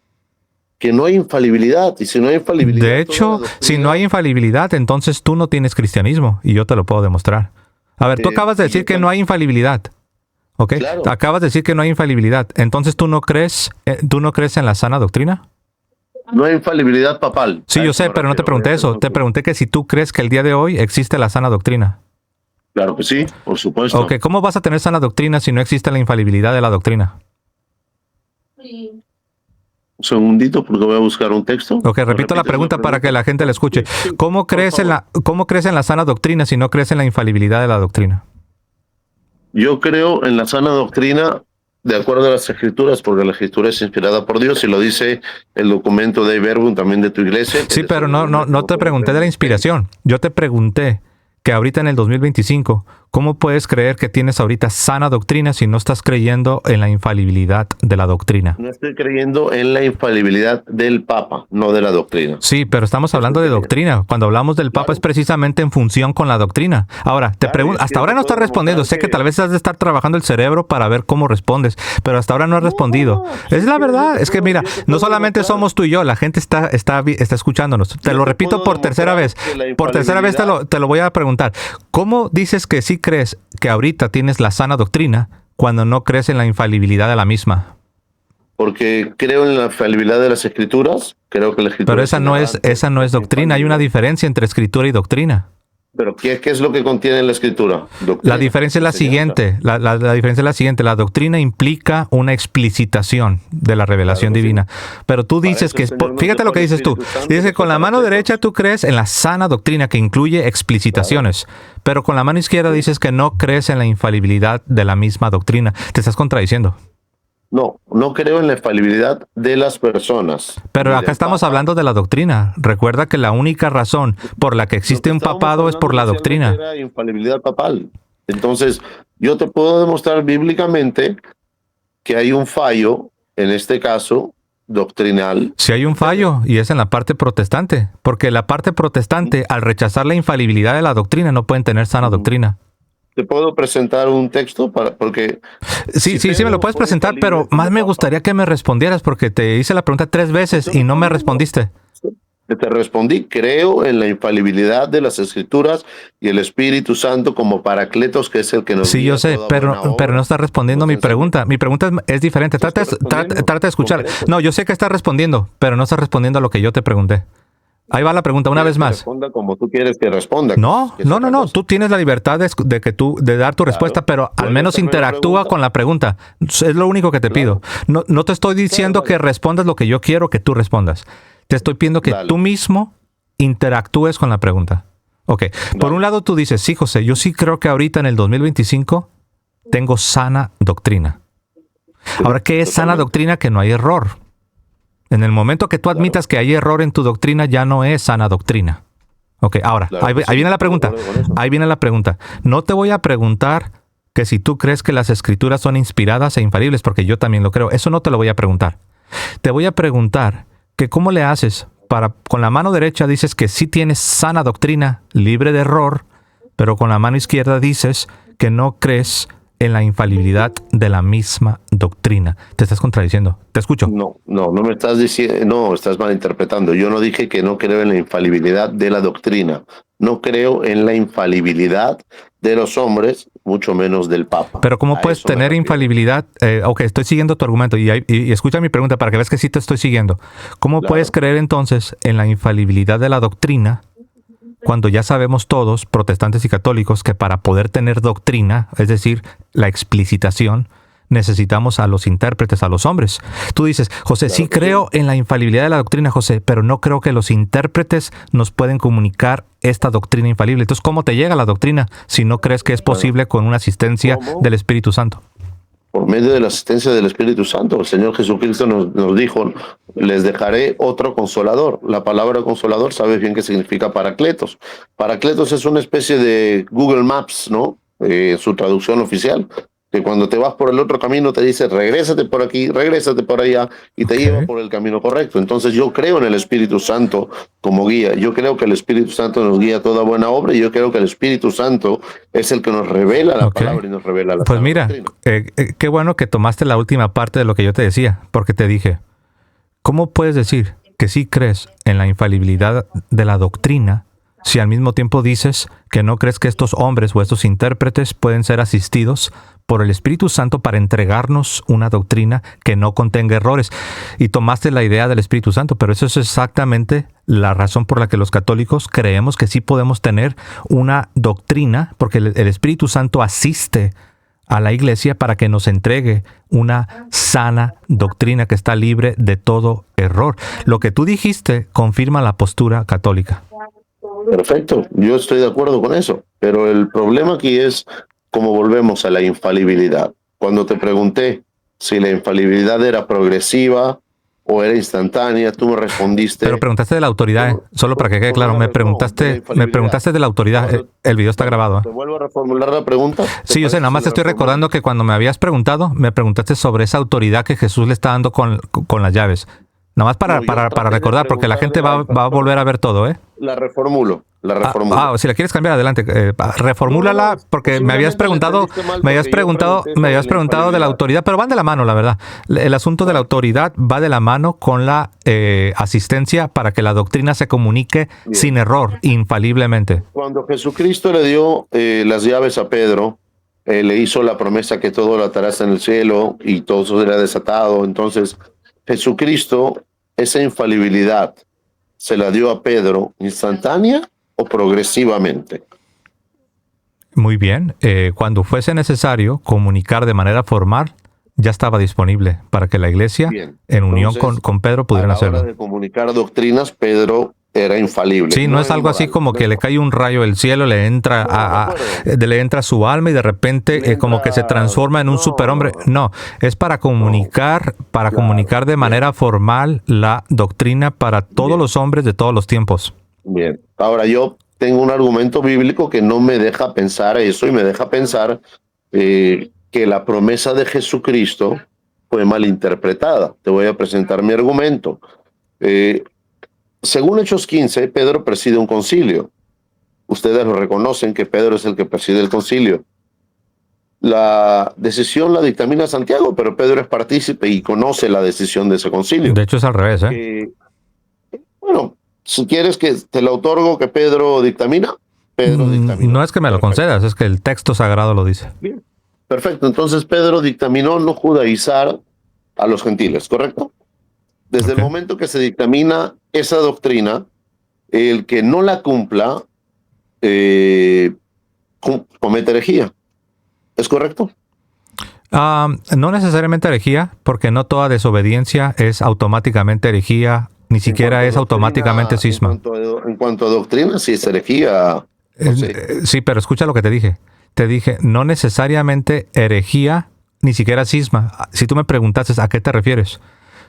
S2: que no hay infalibilidad, y si no hay
S1: De
S2: infalibilidad, toda la
S1: hecho, si no
S2: doctrina,
S1: hay infalibilidad, entonces tú no tienes cristianismo y yo te lo puedo demostrar. A ver, tú acabas de
S2: y
S1: decir
S2: yo
S1: que no hay infalibilidad, ¿ok?
S2: claro,
S1: Acabas de decir que no hay infalibilidad. Entonces, tú no crees en la sana doctrina?
S2: no hay infalibilidad papal,
S1: Sí,
S2: a
S1: yo
S2: eso
S1: sé,
S2: me
S1: pero no te
S2: refiero, voy a
S1: pregunté
S2: ser
S1: eso.
S2: muy
S1: Te
S2: claro.
S1: pregunté que si tú crees que el día de hoy existe la sana doctrina.
S2: Claro que sí, por
S1: Ok,
S2: supuesto.
S1: ¿cómo vas a tener sana doctrina si no existe la infalibilidad de la doctrina?
S2: Un segundito, porque voy a buscar un texto.
S1: Ok, repito la pregunta para que la gente la escuche. ¿Cómo crees en la sana doctrina si no crees en la infalibilidad de la doctrina?
S2: Yo creo en la sana doctrina de acuerdo a las escrituras, porque la escritura es inspirada por Dios y lo dice el documento de Verbum también de tu iglesia.
S1: Sí, pero no te pregunté de la inspiración. Yo te pregunté que ahorita en el 2025, ¿cómo puedes creer que tienes ahorita sana doctrina si no estás creyendo en la infalibilidad de la doctrina?
S2: No estoy creyendo en la infalibilidad del Papa, no de la doctrina.
S1: Sí, pero estamos hablando de doctrina. Cuando hablamos del Papa es precisamente en función con la doctrina. Ahora, te pregunto, hasta ahora no estás respondiendo. Sé que tal vez has de estar trabajando el cerebro para ver cómo respondes, pero hasta ahora no has respondido. Es la verdad. Es que mira, no solamente somos tú y yo, la gente está escuchándonos. Te lo repito por tercera vez. Por tercera vez te lo voy a preguntar. ¿Cómo dices que sí crees que ahorita tienes la sana doctrina cuando no crees en la infalibilidad de la misma?
S2: Porque creo en la infalibilidad de las escrituras, creo que la escritura...
S1: Pero esa no es doctrina, hay una diferencia entre escritura y doctrina.
S2: ¿Pero qué es lo que contiene la escritura?
S1: La diferencia es la siguiente, la diferencia es la siguiente, la doctrina implica una explicitación de la revelación divina. Pero tú dices que, fíjate lo que dices tú, dices que con la mano derecha tú crees en la sana doctrina que incluye explicitaciones, pero con la mano izquierda dices que no crees en la infalibilidad de la misma doctrina. Te estás contradiciendo.
S2: No creo en la infalibilidad de las personas.
S1: Pero acá estamos hablando de la doctrina. Recuerda que la única razón por la que existe un papado es por la doctrina.
S2: Era infalibilidad papal. Entonces, yo te puedo demostrar bíblicamente que hay un fallo, en este caso, doctrinal.
S1: Si hay un fallo, y es en la parte protestante. Porque la parte protestante, al rechazar la infalibilidad de la doctrina, no pueden tener sana doctrina.
S2: ¿Te puedo presentar un texto? Porque
S1: sí, me lo puedes presentar, pero más me gustaría que me respondieras porque te hice la pregunta 3 veces y no me respondiste.
S2: Te respondí, creo en la infalibilidad de las Escrituras y el Espíritu Santo como Paracletos, que es el que nos...
S1: Sí, yo sé, pero no estás respondiendo mi pregunta. Mi pregunta es diferente. Trata de escuchar. No, yo sé que estás respondiendo, pero no estás respondiendo a lo que yo te pregunté. Ahí va la pregunta una vez más.
S2: Responda como tú quieres que responda.
S1: No. Tú tienes la libertad de dar tu respuesta, pero al menos interactúa con la pregunta. Es lo único que te pido. No te estoy diciendo que respondas lo que yo quiero que tú respondas. Te estoy pidiendo que tú mismo interactúes con la pregunta. Ok. Por un lado tú dices, sí, José, yo sí creo que ahorita en el 2025 tengo sana doctrina. Ahora, ¿qué es sana doctrina? Que no hay error. En el momento que tú admitas que hay error en tu doctrina, ya no es sana doctrina. Ok, ahora, ahí viene la pregunta. Ahí viene la pregunta. No te voy a preguntar que si tú crees que las escrituras son inspiradas e infalibles, porque yo también lo creo. Eso no te lo voy a preguntar. Te voy a preguntar que cómo le haces para, con la mano derecha dices que sí tienes sana doctrina, libre de error, pero con la mano izquierda dices que no crees en la infalibilidad de la misma doctrina. Te estás contradiciendo. Te escucho.
S2: No me estás diciendo, no, estás malinterpretando. Yo no dije que no creo en la infalibilidad de la doctrina. No creo en la infalibilidad de los hombres, mucho menos del Papa.
S1: Pero ¿cómo puedes tener infalibilidad? Ok, estoy siguiendo tu argumento y escucha mi pregunta para que veas que sí te estoy siguiendo. ¿Cómo puedes creer entonces en la infalibilidad de la doctrina cuando ya sabemos todos, protestantes y católicos, que para poder tener doctrina, es decir, la explicitación, necesitamos a los intérpretes, a los hombres? Tú dices, José, sí creo en la infalibilidad de la doctrina, José, pero no creo que los intérpretes nos pueden comunicar esta doctrina infalible. Entonces, ¿cómo te llega la doctrina si no crees que es posible con una asistencia del Espíritu Santo?
S2: Por medio de la asistencia del Espíritu Santo. El Señor Jesucristo nos dijo, les dejaré otro consolador. La palabra consolador, sabes bien qué significa Paracletos. Paracletos es una especie de Google Maps, ¿no? Su traducción oficial. Que cuando te vas por el otro camino te dice, regrésate por aquí, regrésate por allá, y te lleva por el camino correcto. Entonces yo creo en el Espíritu Santo como guía. Yo creo que el Espíritu Santo nos guía a toda buena obra, y yo creo que el Espíritu Santo es el que nos revela la palabra y nos revela la
S1: Pues mira, qué bueno que tomaste la última parte de lo que yo te decía, porque te dije, ¿cómo puedes decir que sí crees en la infalibilidad de la doctrina si al mismo tiempo dices que no crees que estos hombres o estos intérpretes pueden ser asistidos por el Espíritu Santo para entregarnos una doctrina que no contenga errores? Y tomaste la idea del Espíritu Santo, pero eso es exactamente la razón por la que los católicos creemos que sí podemos tener una doctrina, porque el Espíritu Santo asiste a la iglesia para que nos entregue una sana doctrina que está libre de todo error. Lo que tú dijiste confirma la postura católica.
S2: Perfecto, yo estoy de acuerdo con eso, pero el problema aquí es cómo volvemos a la infalibilidad. Cuando te pregunté si la infalibilidad era progresiva o era instantánea, tú me respondiste...
S1: Pero preguntaste de la autoridad, solo para que quede claro, me preguntaste de la autoridad. El video está grabado.
S2: ¿Te vuelvo a reformular la pregunta?
S1: Sí, yo sé, nada más te estoy recordando que cuando me habías preguntado, me preguntaste sobre esa autoridad que Jesús le está dando con las llaves. Nada más para recordar, porque la gente va a volver a ver todo, ¿eh?
S2: La reformulo.
S1: Si la quieres cambiar, adelante. Reformúlala, porque me habías preguntado de la autoridad, pero van de la mano, la verdad. El asunto de la autoridad va de la mano con la asistencia para que la doctrina se comunique sin error, infaliblemente.
S2: Cuando Jesucristo le dio las llaves a Pedro, le hizo la promesa que todo lo atarás en el cielo y todo será desatado. Entonces, Jesucristo, esa infalibilidad, ¿se la dio a Pedro instantánea o progresivamente?
S1: Muy bien. Cuando fuese necesario comunicar de manera formal, ya estaba disponible para que la iglesia, en unión con Pedro, pudieran hacerlo.
S2: A la hora de comunicar doctrinas, Pedro era infalible.
S1: Sí, no es algo así como que le cae un rayo del cielo, le entra a su alma y de repente como que se transforma en un superhombre. No, es para comunicar, comunicar de manera formal la doctrina para todos los hombres de todos los tiempos.
S2: Bien, ahora yo tengo un argumento bíblico que no me deja pensar eso y me deja pensar que la promesa de Jesucristo fue malinterpretada. Te voy a presentar mi argumento. Según Hechos 15, Pedro preside un concilio. Ustedes lo reconocen que Pedro es el que preside el concilio. La decisión la dictamina Santiago, pero Pedro es partícipe y conoce la decisión de ese concilio.
S1: De hecho es al revés,
S2: Bueno, si quieres que te lo otorgo que Pedro dictamina, Pedro dictamina.
S1: No es que me lo concedas, es que el texto sagrado lo dice.
S2: Bien. Perfecto, entonces Pedro dictaminó no judaizar a los gentiles, ¿correcto? Desde el momento que se dictamina esa doctrina, el que no la cumpla comete herejía. ¿Es correcto?
S1: No necesariamente herejía, porque no toda desobediencia es automáticamente herejía, ni siquiera es automáticamente cisma.
S2: En cuanto a doctrina, sí es herejía.
S1: Sí, pero escucha lo que te dije. Te dije, no necesariamente herejía, ni siquiera cisma. Si tú me preguntases, ¿a qué te refieres?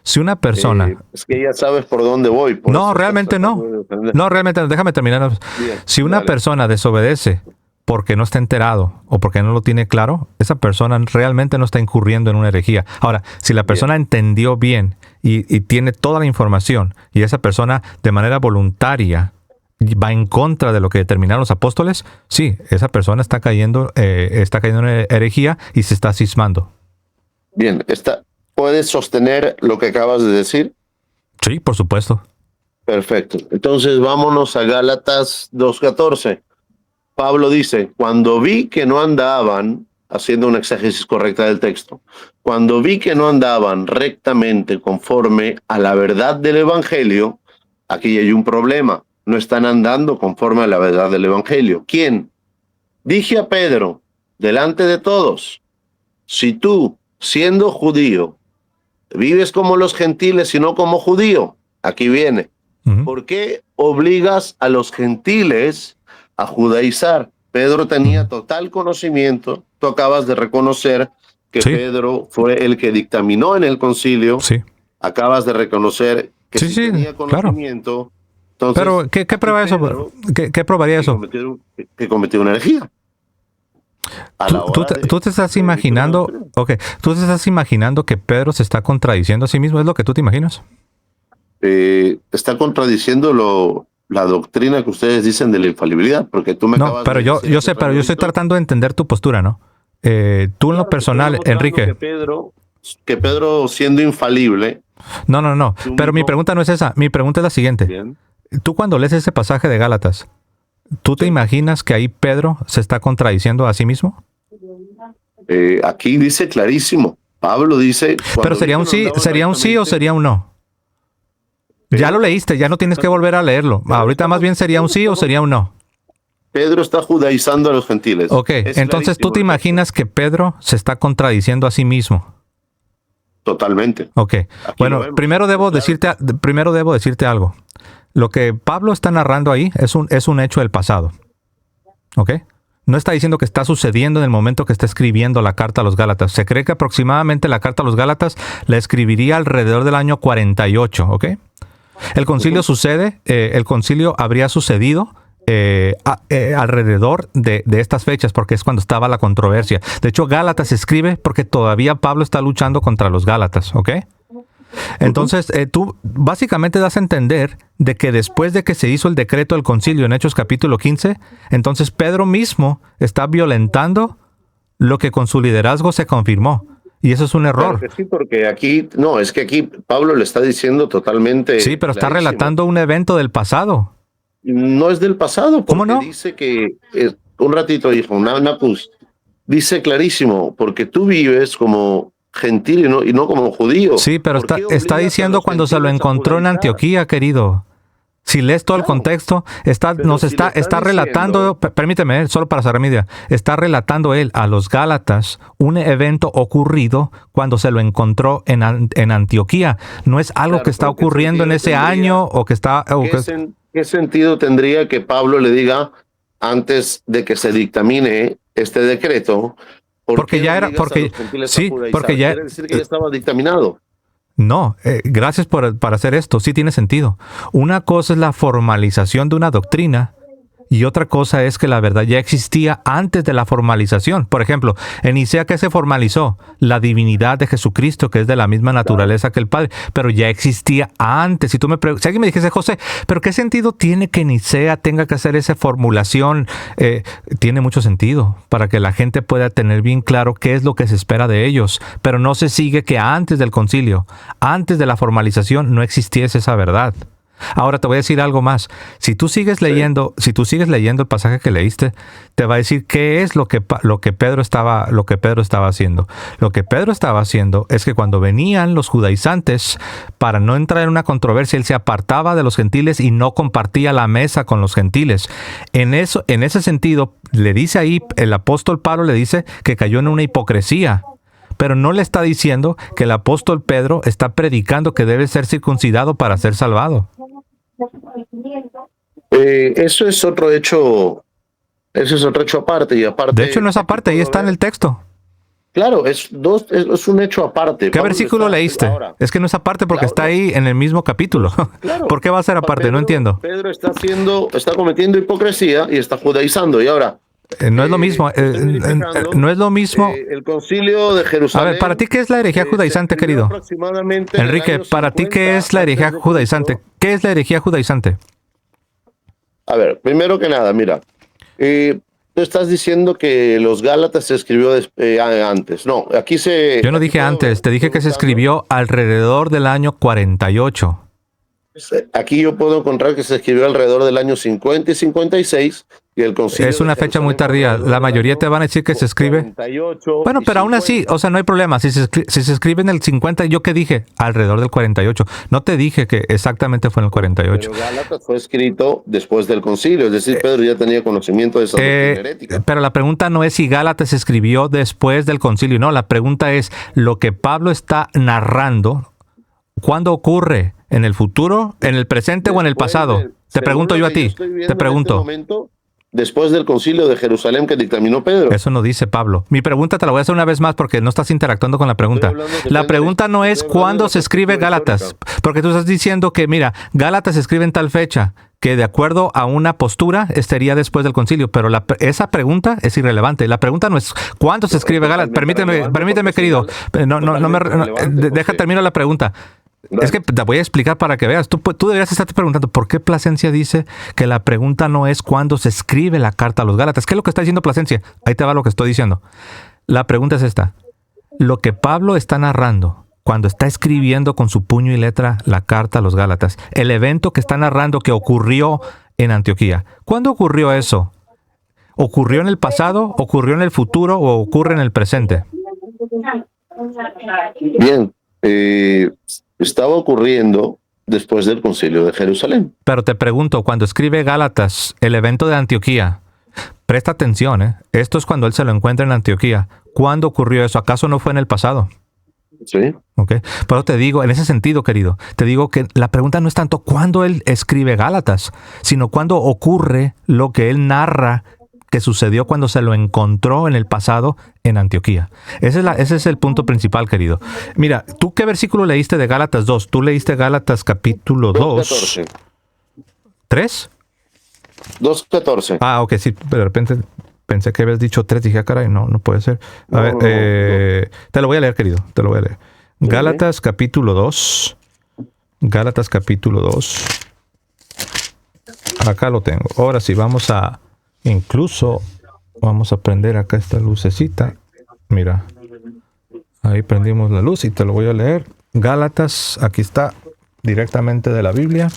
S1: Si una persona...
S2: es que ya sabes por dónde voy.
S1: No, realmente no. No, realmente no. Déjame terminar.
S2: Bien,
S1: si una persona desobedece porque no está enterado o porque no lo tiene claro, esa persona realmente no está incurriendo en una herejía. Ahora, si la persona entendió bien y tiene toda la información y esa persona de manera voluntaria va en contra de lo que determinaron los apóstoles, sí, esa persona está cayendo en herejía y se está cismando.
S2: Bien, ¿puedes sostener lo que acabas de decir?
S1: Sí, por supuesto.
S2: Perfecto. Entonces vámonos a Gálatas 2:14. Pablo dice, cuando vi que no andaban, haciendo una exégesis correcta del texto, cuando vi que no andaban rectamente conforme a la verdad del Evangelio, aquí hay un problema, no están andando conforme a la verdad del Evangelio. ¿Quién? Dije a Pedro, delante de todos, si tú, siendo judío, vives como los gentiles y no como judío, aquí viene, ¿por qué obligas a los gentiles a judaizar? Pedro tenía total conocimiento, tú acabas de reconocer que Pedro fue el que dictaminó en el concilio, acabas de reconocer que tenía conocimiento.
S1: Claro. Entonces, pero, ¿qué prueba eso? ¿Qué probaría eso?
S2: Que cometió una herejía.
S1: Tú te estás imaginando, tú te estás imaginando que Pedro se está contradiciendo a sí mismo, ¿es lo que tú te imaginas?
S2: Está contradiciendo la doctrina que ustedes dicen de la infalibilidad, porque tú me acabas
S1: de decir... No, pero yo sé, pero yo estoy tratando de entender tu postura, ¿no? Tú en lo personal, Enrique...
S2: Que Pedro siendo infalible...
S1: No, pero mi pregunta no es esa, mi pregunta es la siguiente.
S2: Bien.
S1: Tú cuando lees ese pasaje de Gálatas, ¿tú te imaginas que ahí Pedro se está contradiciendo a sí mismo?
S2: Aquí dice clarísimo, Pablo dice...
S1: Pero sería un sí o sería un no. Ya lo leíste, ya no tienes que volver a leerlo. Ahorita más bien sería un sí o sería un no.
S2: Pedro está judaizando a los gentiles.
S1: Ok,
S2: Es
S1: entonces tú te
S2: clarísimo.
S1: imaginas que Pedro se está contradiciendo a sí mismo.
S2: Totalmente.
S1: Ok,
S2: Aquí
S1: bueno,
S2: lo vemos.
S1: primero debo decirte algo. Lo que Pablo está narrando ahí es un hecho del pasado. ¿Ok? No está diciendo que está sucediendo en el momento que está escribiendo la carta a los Gálatas. Se cree que aproximadamente la carta a los Gálatas la escribiría alrededor del año 48. ¿Ok? El concilio sucede, el concilio habría sucedido alrededor de estas fechas, porque es cuando estaba la controversia. De hecho, Gálatas se escribe porque todavía Pablo está luchando contra los Gálatas. ¿Ok? Entonces, tú básicamente das a entender de que después de que se hizo el decreto del concilio en Hechos capítulo 15, entonces Pedro mismo está violentando lo que con su liderazgo se confirmó. Y eso es un error.
S2: Claro que sí, porque aquí, no, es que aquí Pablo le está diciendo totalmente.
S1: Sí, pero está
S2: clarísimo.
S1: relatando un evento del pasado.
S2: No es del pasado, porque
S1: ¿Cómo no?
S2: dice que, un ratito, hijo, Napus, dice clarísimo, porque tú vives como gentil y no como judío.
S1: Sí, pero
S2: ¿Por qué
S1: está
S2: obligas a
S1: diciendo
S2: los
S1: cuando se lo
S2: gentiles a
S1: encontró en
S2: judaizar?
S1: Antioquía, querido. Si lees todo el
S2: Claro,
S1: contexto,
S2: pero
S1: está
S2: diciendo,
S1: relatando, permíteme, solo para cerrar mi idea, está relatando él a los Gálatas un evento ocurrido cuando se lo encontró en Antioquía. No es algo
S2: claro,
S1: que está
S2: pero ¿qué
S1: ocurriendo en
S2: sentido
S1: ese
S2: tendría?
S1: año o que está... o que-
S2: ¿Qué sentido tendría que Pablo le diga antes de que se dictamine este decreto? ¿Por
S1: porque
S2: qué
S1: ya era,
S2: obligas a
S1: porque
S2: los gentiles a
S1: sí,
S2: judaizar?
S1: porque ya...
S2: Quiere decir que ya estaba dictaminado.
S1: No, gracias por hacer esto, sí tiene sentido. Una cosa es la formalización de una doctrina y otra cosa es que la verdad ya existía antes de la formalización. Por ejemplo, en Nicea, ¿qué se formalizó? La divinidad de Jesucristo, que es de la misma naturaleza que el Padre, pero ya existía antes. Si alguien me dijese, José, ¿pero qué sentido tiene que Nicea tenga que hacer esa formulación? Tiene mucho sentido para que la gente pueda tener bien claro qué es lo que se espera de ellos, pero no se sigue que antes del concilio, antes de la formalización, no existiese esa verdad. Ahora te voy a decir algo más. Si tú sigues leyendo el pasaje que leíste, te va a decir qué es lo que Pedro estaba haciendo. Lo que Pedro estaba haciendo es que cuando venían los judaizantes, para no entrar en una controversia, él se apartaba de los gentiles y no compartía la mesa con los gentiles. En ese sentido, le dice ahí, el apóstol Pablo le dice que cayó en una hipocresía. Pero no le está diciendo que el apóstol Pedro está predicando que debe ser circuncidado para ser salvado.
S2: Eso es otro hecho aparte. Y aparte,
S1: De hecho, no es aparte, ahí está en el texto.
S2: Claro, es un hecho aparte.
S1: ¿Qué versículo leíste?
S2: Ahora,
S1: Es que no es aparte porque está ahí en el mismo capítulo.
S2: claro,
S1: ¿Por qué va a ser aparte? No entiendo.
S2: Pedro está cometiendo hipocresía y está judaizando. Y ahora,
S1: No es lo mismo. No es lo mismo.
S2: El concilio de Jerusalén.
S1: A ver, ¿para ti qué es la herejía judaizante, querido? Enrique, ¿para ti qué es la herejía judaizante? ¿Qué es la herejía judaizante?
S2: A ver, primero que nada, mira, tú estás diciendo que los Gálatas se escribió antes. No,
S1: Yo no dije antes, te dije que se escribió alrededor del año 48.
S2: Aquí yo puedo encontrar que se escribió alrededor del año 50 y 56 y el concilio
S1: es una fecha muy tardía. La mayoría te van a decir que se escribe.
S2: 48
S1: Bueno, pero aún así, o sea, no hay problema. Si se escribe en el 50, ¿yo qué dije? Alrededor del 48. No te dije que exactamente fue en el 48.
S2: Pero Gálatas fue escrito después del concilio, es decir, Pedro ya tenía conocimiento de esa doctrina herética.
S1: Pero la pregunta no es si Gálatas se escribió después del concilio, no. La pregunta es lo que Pablo está narrando. ¿Cuándo ocurre? ¿En el futuro, en el presente o en el pasado? Te pregunto yo a ti. Te pregunto.
S2: Después del concilio de Jerusalén que dictaminó Pedro.
S1: Eso no dice Pablo. Mi pregunta te la voy a hacer una vez más porque no estás interactuando con la pregunta. La pregunta no es cuándo se escribe Gálatas. Porque tú estás diciendo que, mira, Gálatas se escribe en tal fecha, que de acuerdo a una postura estaría después del concilio. Pero esa pregunta es irrelevante. La pregunta no es cuándo se escribe Gálatas. Permíteme, querido. Deja terminar la pregunta. Es que te voy a explicar para que veas. Tú deberías estarte preguntando por qué Plasencia dice que la pregunta no es cuándo se escribe la carta a los Gálatas. ¿Qué es lo que está diciendo Plasencia? Ahí te va lo que estoy diciendo. La pregunta es esta. Lo que Pablo está narrando cuando está escribiendo con su puño y letra la carta a los Gálatas, el evento que está narrando que ocurrió en Antioquía. ¿Cuándo ocurrió eso? ¿Ocurrió en el pasado, ocurrió en el futuro o ocurre en el presente?
S2: Bien. Estaba ocurriendo después del concilio de Jerusalén.
S1: Pero te pregunto, cuando escribe Gálatas, el evento de Antioquía, Presta atención, ¿eh? Esto es cuando él se lo encuentra en Antioquía. ¿Cuándo ocurrió eso? ¿Acaso no fue en el pasado?
S2: Sí.
S1: Okay. Pero te digo, en ese sentido, querido, te digo que la pregunta no es tanto cuándo él escribe Gálatas, sino cuándo ocurre lo que él narra que sucedió cuando se lo encontró en el pasado en Antioquía. Ese es el punto principal, querido. Mira, ¿tú qué versículo leíste de Gálatas 2? ¿Tú leíste Gálatas capítulo 2?
S2: 2:14.
S1: ¿3?
S2: 2:14.
S1: Ah, ok, sí, pero de repente pensé que habías dicho 3, dije, caray, no puede ser. A ver,
S2: No.
S1: te lo voy a leer, querido, te lo voy a leer. Gálatas capítulo 2. Gálatas capítulo 2. Acá lo tengo. Ahora sí, vamos a prender acá esta lucecita. Mira, ahí prendimos la luz y te lo voy a leer. Gálatas, aquí está, directamente de la Biblia.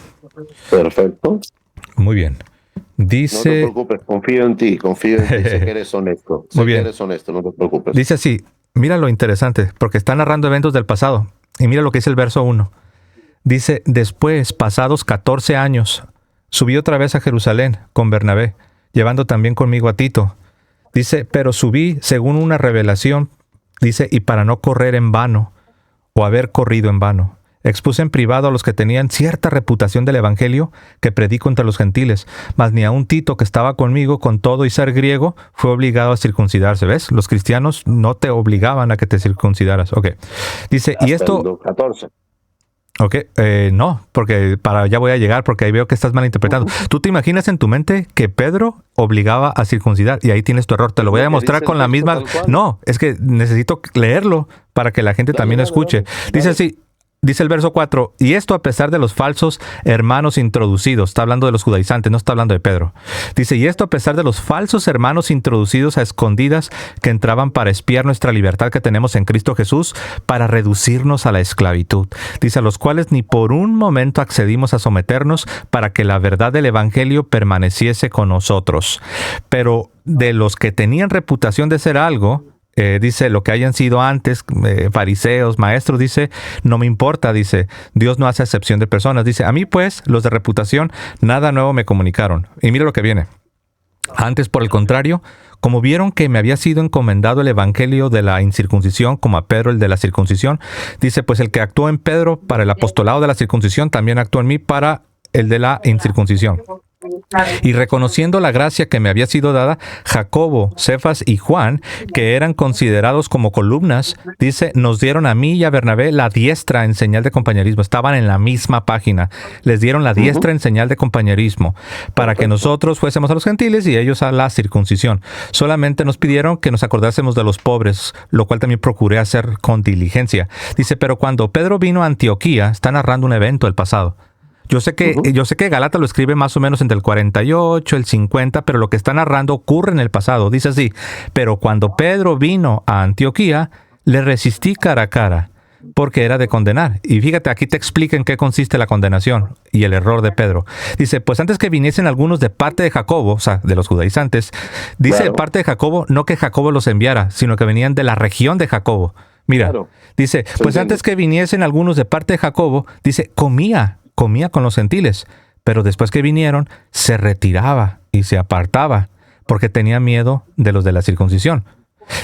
S2: Perfecto.
S1: Muy bien. Dice...
S2: No te preocupes, confío en ti, sé que eres honesto.
S1: Muy bien.
S2: Que eres honesto, no te preocupes.
S1: Dice así, mira lo interesante, porque está narrando eventos del pasado. Y mira lo que dice el verso 1. Dice, después, pasados 14 años, subí otra vez a Jerusalén con Bernabé, llevando también conmigo a Tito. Dice, pero subí según una revelación, dice, y para no correr en vano, o haber corrido en vano. Expuse en privado a los que tenían cierta reputación del evangelio que predico entre los gentiles, mas ni aun Tito, que estaba conmigo con todo y ser griego, fue obligado a circuncidarse. ¿Ves? Los cristianos no te obligaban a que te circuncidaras. Ok. Dice,
S2: Hasta
S1: y esto...
S2: el 14.
S1: Ok, no, porque para allá voy a llegar, porque ahí veo que estás malinterpretando. ¿Tú te imaginas en tu mente que Pedro obligaba a circuncidar? Y ahí tienes tu error. Te lo voy a demostrar con la misma... No, es que necesito leerlo para que la gente también escuche. Dice así... Dice el verso 4, y esto a pesar de los falsos hermanos introducidos. Está hablando de los judaizantes, no está hablando de Pedro. Dice, y esto a pesar de los falsos hermanos introducidos a escondidas que entraban para espiar nuestra libertad que tenemos en Cristo Jesús, para reducirnos a la esclavitud. Dice, a los cuales ni por un momento accedimos a someternos para que la verdad del evangelio permaneciese con nosotros. Pero de los que tenían reputación de ser algo... dice, lo que hayan sido antes, fariseos, maestros, dice, no me importa, dice, Dios no hace excepción de personas. Dice, a mí pues, los de reputación, nada nuevo me comunicaron. Y mira lo que viene. Antes, por el contrario, como vieron que me había sido encomendado el evangelio de la incircuncisión, como a Pedro el de la circuncisión, dice, pues el que actuó en Pedro para el apostolado de la circuncisión, también actuó en mí para el de la incircuncisión. Y reconociendo la gracia que me había sido dada, Jacobo, Cefas y Juan, que eran considerados como columnas, dice, nos dieron a mí y a Bernabé la diestra en señal de compañerismo. Estaban en la misma página. Les dieron la diestra en señal de compañerismo, para que nosotros fuésemos a los gentiles y ellos a la circuncisión. Solamente nos pidieron que nos acordásemos de los pobres, lo cual también procuré hacer con diligencia. Dice, pero cuando Pedro vino a Antioquía, está narrando un evento del pasado. Yo sé que Galata lo escribe más o menos entre el 48, el 50, pero lo que está narrando ocurre en el pasado. Dice así, pero cuando Pedro vino a Antioquía, le resistí cara a cara, porque era de condenar. Y fíjate, aquí te explica en qué consiste la condenación y el error de Pedro. Dice, pues antes que viniesen algunos de parte de Jacobo, o sea, de los judaizantes, dice de parte de Jacobo, no que Jacobo los enviara, sino que venían de la región de Jacobo. Mira, dice, pues antes que viniesen algunos de parte de Jacobo, dice, comía con los gentiles, pero después que vinieron, se retiraba y se apartaba, porque tenía miedo de los de la circuncisión.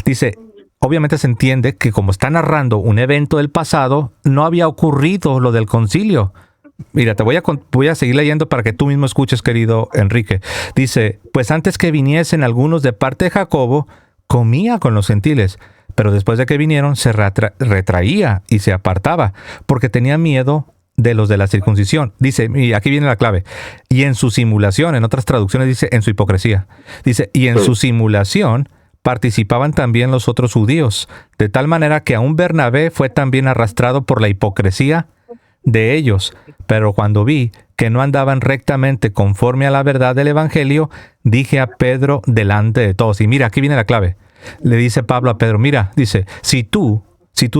S1: Dice, obviamente se entiende que como está narrando un evento del pasado, no había ocurrido lo del concilio. Mira, te voy a seguir leyendo para que tú mismo escuches, querido Enrique. Dice, pues antes que viniesen algunos de parte de Jacobo, comía con los gentiles, pero después de que vinieron, se retraía y se apartaba, porque tenía miedo de los de la circuncisión. Dice, y aquí viene la clave, y en su simulación, en otras traducciones dice, en su hipocresía. Dice, y en su simulación participaban también los otros judíos, de tal manera que aún Bernabé fue también arrastrado por la hipocresía de ellos. Pero cuando vi que no andaban rectamente conforme a la verdad del evangelio, dije a Pedro delante de todos. Y mira, aquí viene la clave. Le dice Pablo a Pedro, mira, dice, si tú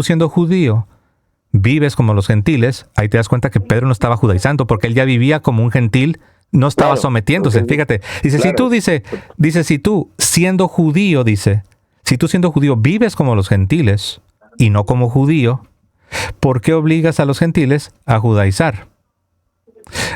S1: siendo judío, vives como los gentiles, ahí te das cuenta que Pedro no estaba judaizando, porque él ya vivía como un gentil, no estaba sometiéndose. Okay. Fíjate, dice, si tú siendo judío, vives como los gentiles y no como judío, ¿por qué obligas a los gentiles a judaizar?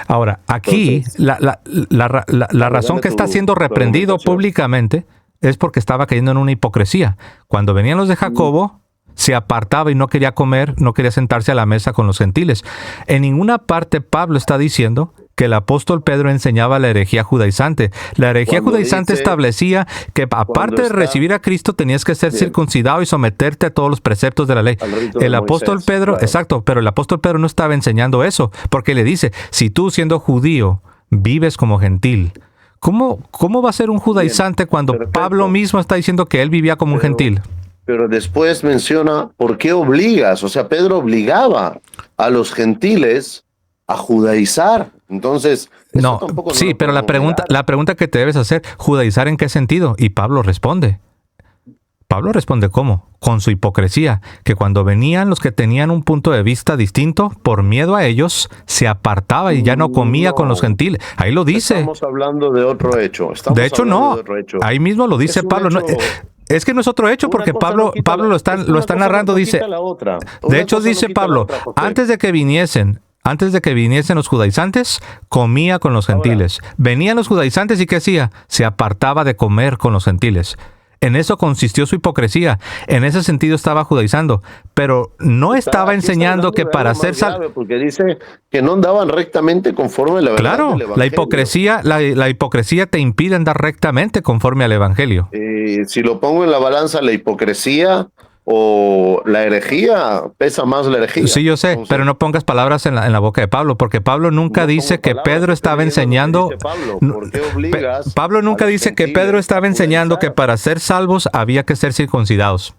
S1: Ahora, aquí
S2: Entonces,
S1: la razón
S2: dale
S1: que está
S2: tu
S1: siendo reprendido
S2: argumentación.
S1: públicamente es porque estaba cayendo en una hipocresía. Cuando venían los de Jacobo, se apartaba y no quería comer, no quería sentarse a la mesa con los gentiles. En ninguna parte Pablo está diciendo que el apóstol Pedro enseñaba la herejía judaizante. La herejía
S2: Cuando
S1: judaizante
S2: dice,
S1: establecía que aparte
S2: cuando
S1: de
S2: está
S1: recibir a Cristo tenías que ser
S2: bien,
S1: circuncidado y someterte a todos los preceptos de la ley.
S2: al rito de
S1: El apóstol
S2: Moisés,
S1: Pedro,
S2: claro.
S1: exacto, pero el apóstol Pedro no estaba enseñando eso, porque le dice, si tú siendo judío vives como gentil, ¿cómo va a ser un
S2: Bien,
S1: judaizante cuando Pablo
S2: perfecto.
S1: mismo está diciendo que él vivía como un
S2: Pero,
S1: gentil?
S2: pero después menciona, ¿por qué obligas? O sea, Pedro obligaba a los gentiles a judaizar. Entonces, eso
S1: No,
S2: tampoco no
S1: sí,
S2: lo
S1: pero
S2: podemos negar.
S1: la pregunta que te debes hacer, ¿judaizar en qué sentido? Y Pablo responde. Pablo responde ¿cómo? Con su hipocresía, que cuando venían los que tenían un punto de vista distinto, por miedo a ellos, se apartaba y ya no comía con los
S2: No,
S1: gentiles. Ahí lo dice.
S2: estamos hablando de otro hecho.
S1: De
S2: Estamos
S1: hecho,
S2: hablando de
S1: no.
S2: otro hecho.
S1: Ahí mismo lo
S2: Es
S1: dice
S2: un
S1: Pablo. No,
S2: hecho,
S1: es que no es otro hecho
S2: una
S1: porque
S2: cosa no quita
S1: Pablo
S2: la,
S1: lo está
S2: una cosa
S1: narrando,
S2: no
S1: dice.
S2: quita la otra.
S1: De
S2: Una
S1: hecho,
S2: cosa no
S1: dice
S2: quita la
S1: Pablo,
S2: otra, José.
S1: antes de que viniesen los judaizantes, comía con los
S2: Ahora,
S1: gentiles. Venían los judaizantes y ¿qué hacía? Se apartaba de comer con los gentiles. En eso consistió su hipocresía. En ese sentido estaba judaizando. Pero no estaba
S2: aquí está
S1: enseñando
S2: hablando
S1: que
S2: de
S1: para
S2: algo
S1: ser
S2: más grave, porque dice que no andaban rectamente conforme a la verdad del
S1: Claro,
S2: Evangelio.
S1: la hipocresía te impide andar rectamente conforme al Evangelio.
S2: Si lo pongo en la balanza, la hipocresía o la herejía, pesa más la herejía.
S1: Sí, yo sé,
S2: Entonces,
S1: pero no pongas palabras en la boca de Pablo, porque Pablo nunca
S2: no
S1: dice
S2: pongo
S1: que
S2: palabras,
S1: Pedro
S2: estoy
S1: estaba
S2: leyendo lo que
S1: enseñando.
S2: dice Pablo.
S1: no,
S2: ¿Por qué obligas
S1: Pablo
S2: a
S1: nunca
S2: los
S1: dice que Pedro
S2: gentiles
S1: estaba
S2: a
S1: enseñando que
S2: judaizar?
S1: para ser salvos había que ser circuncidados.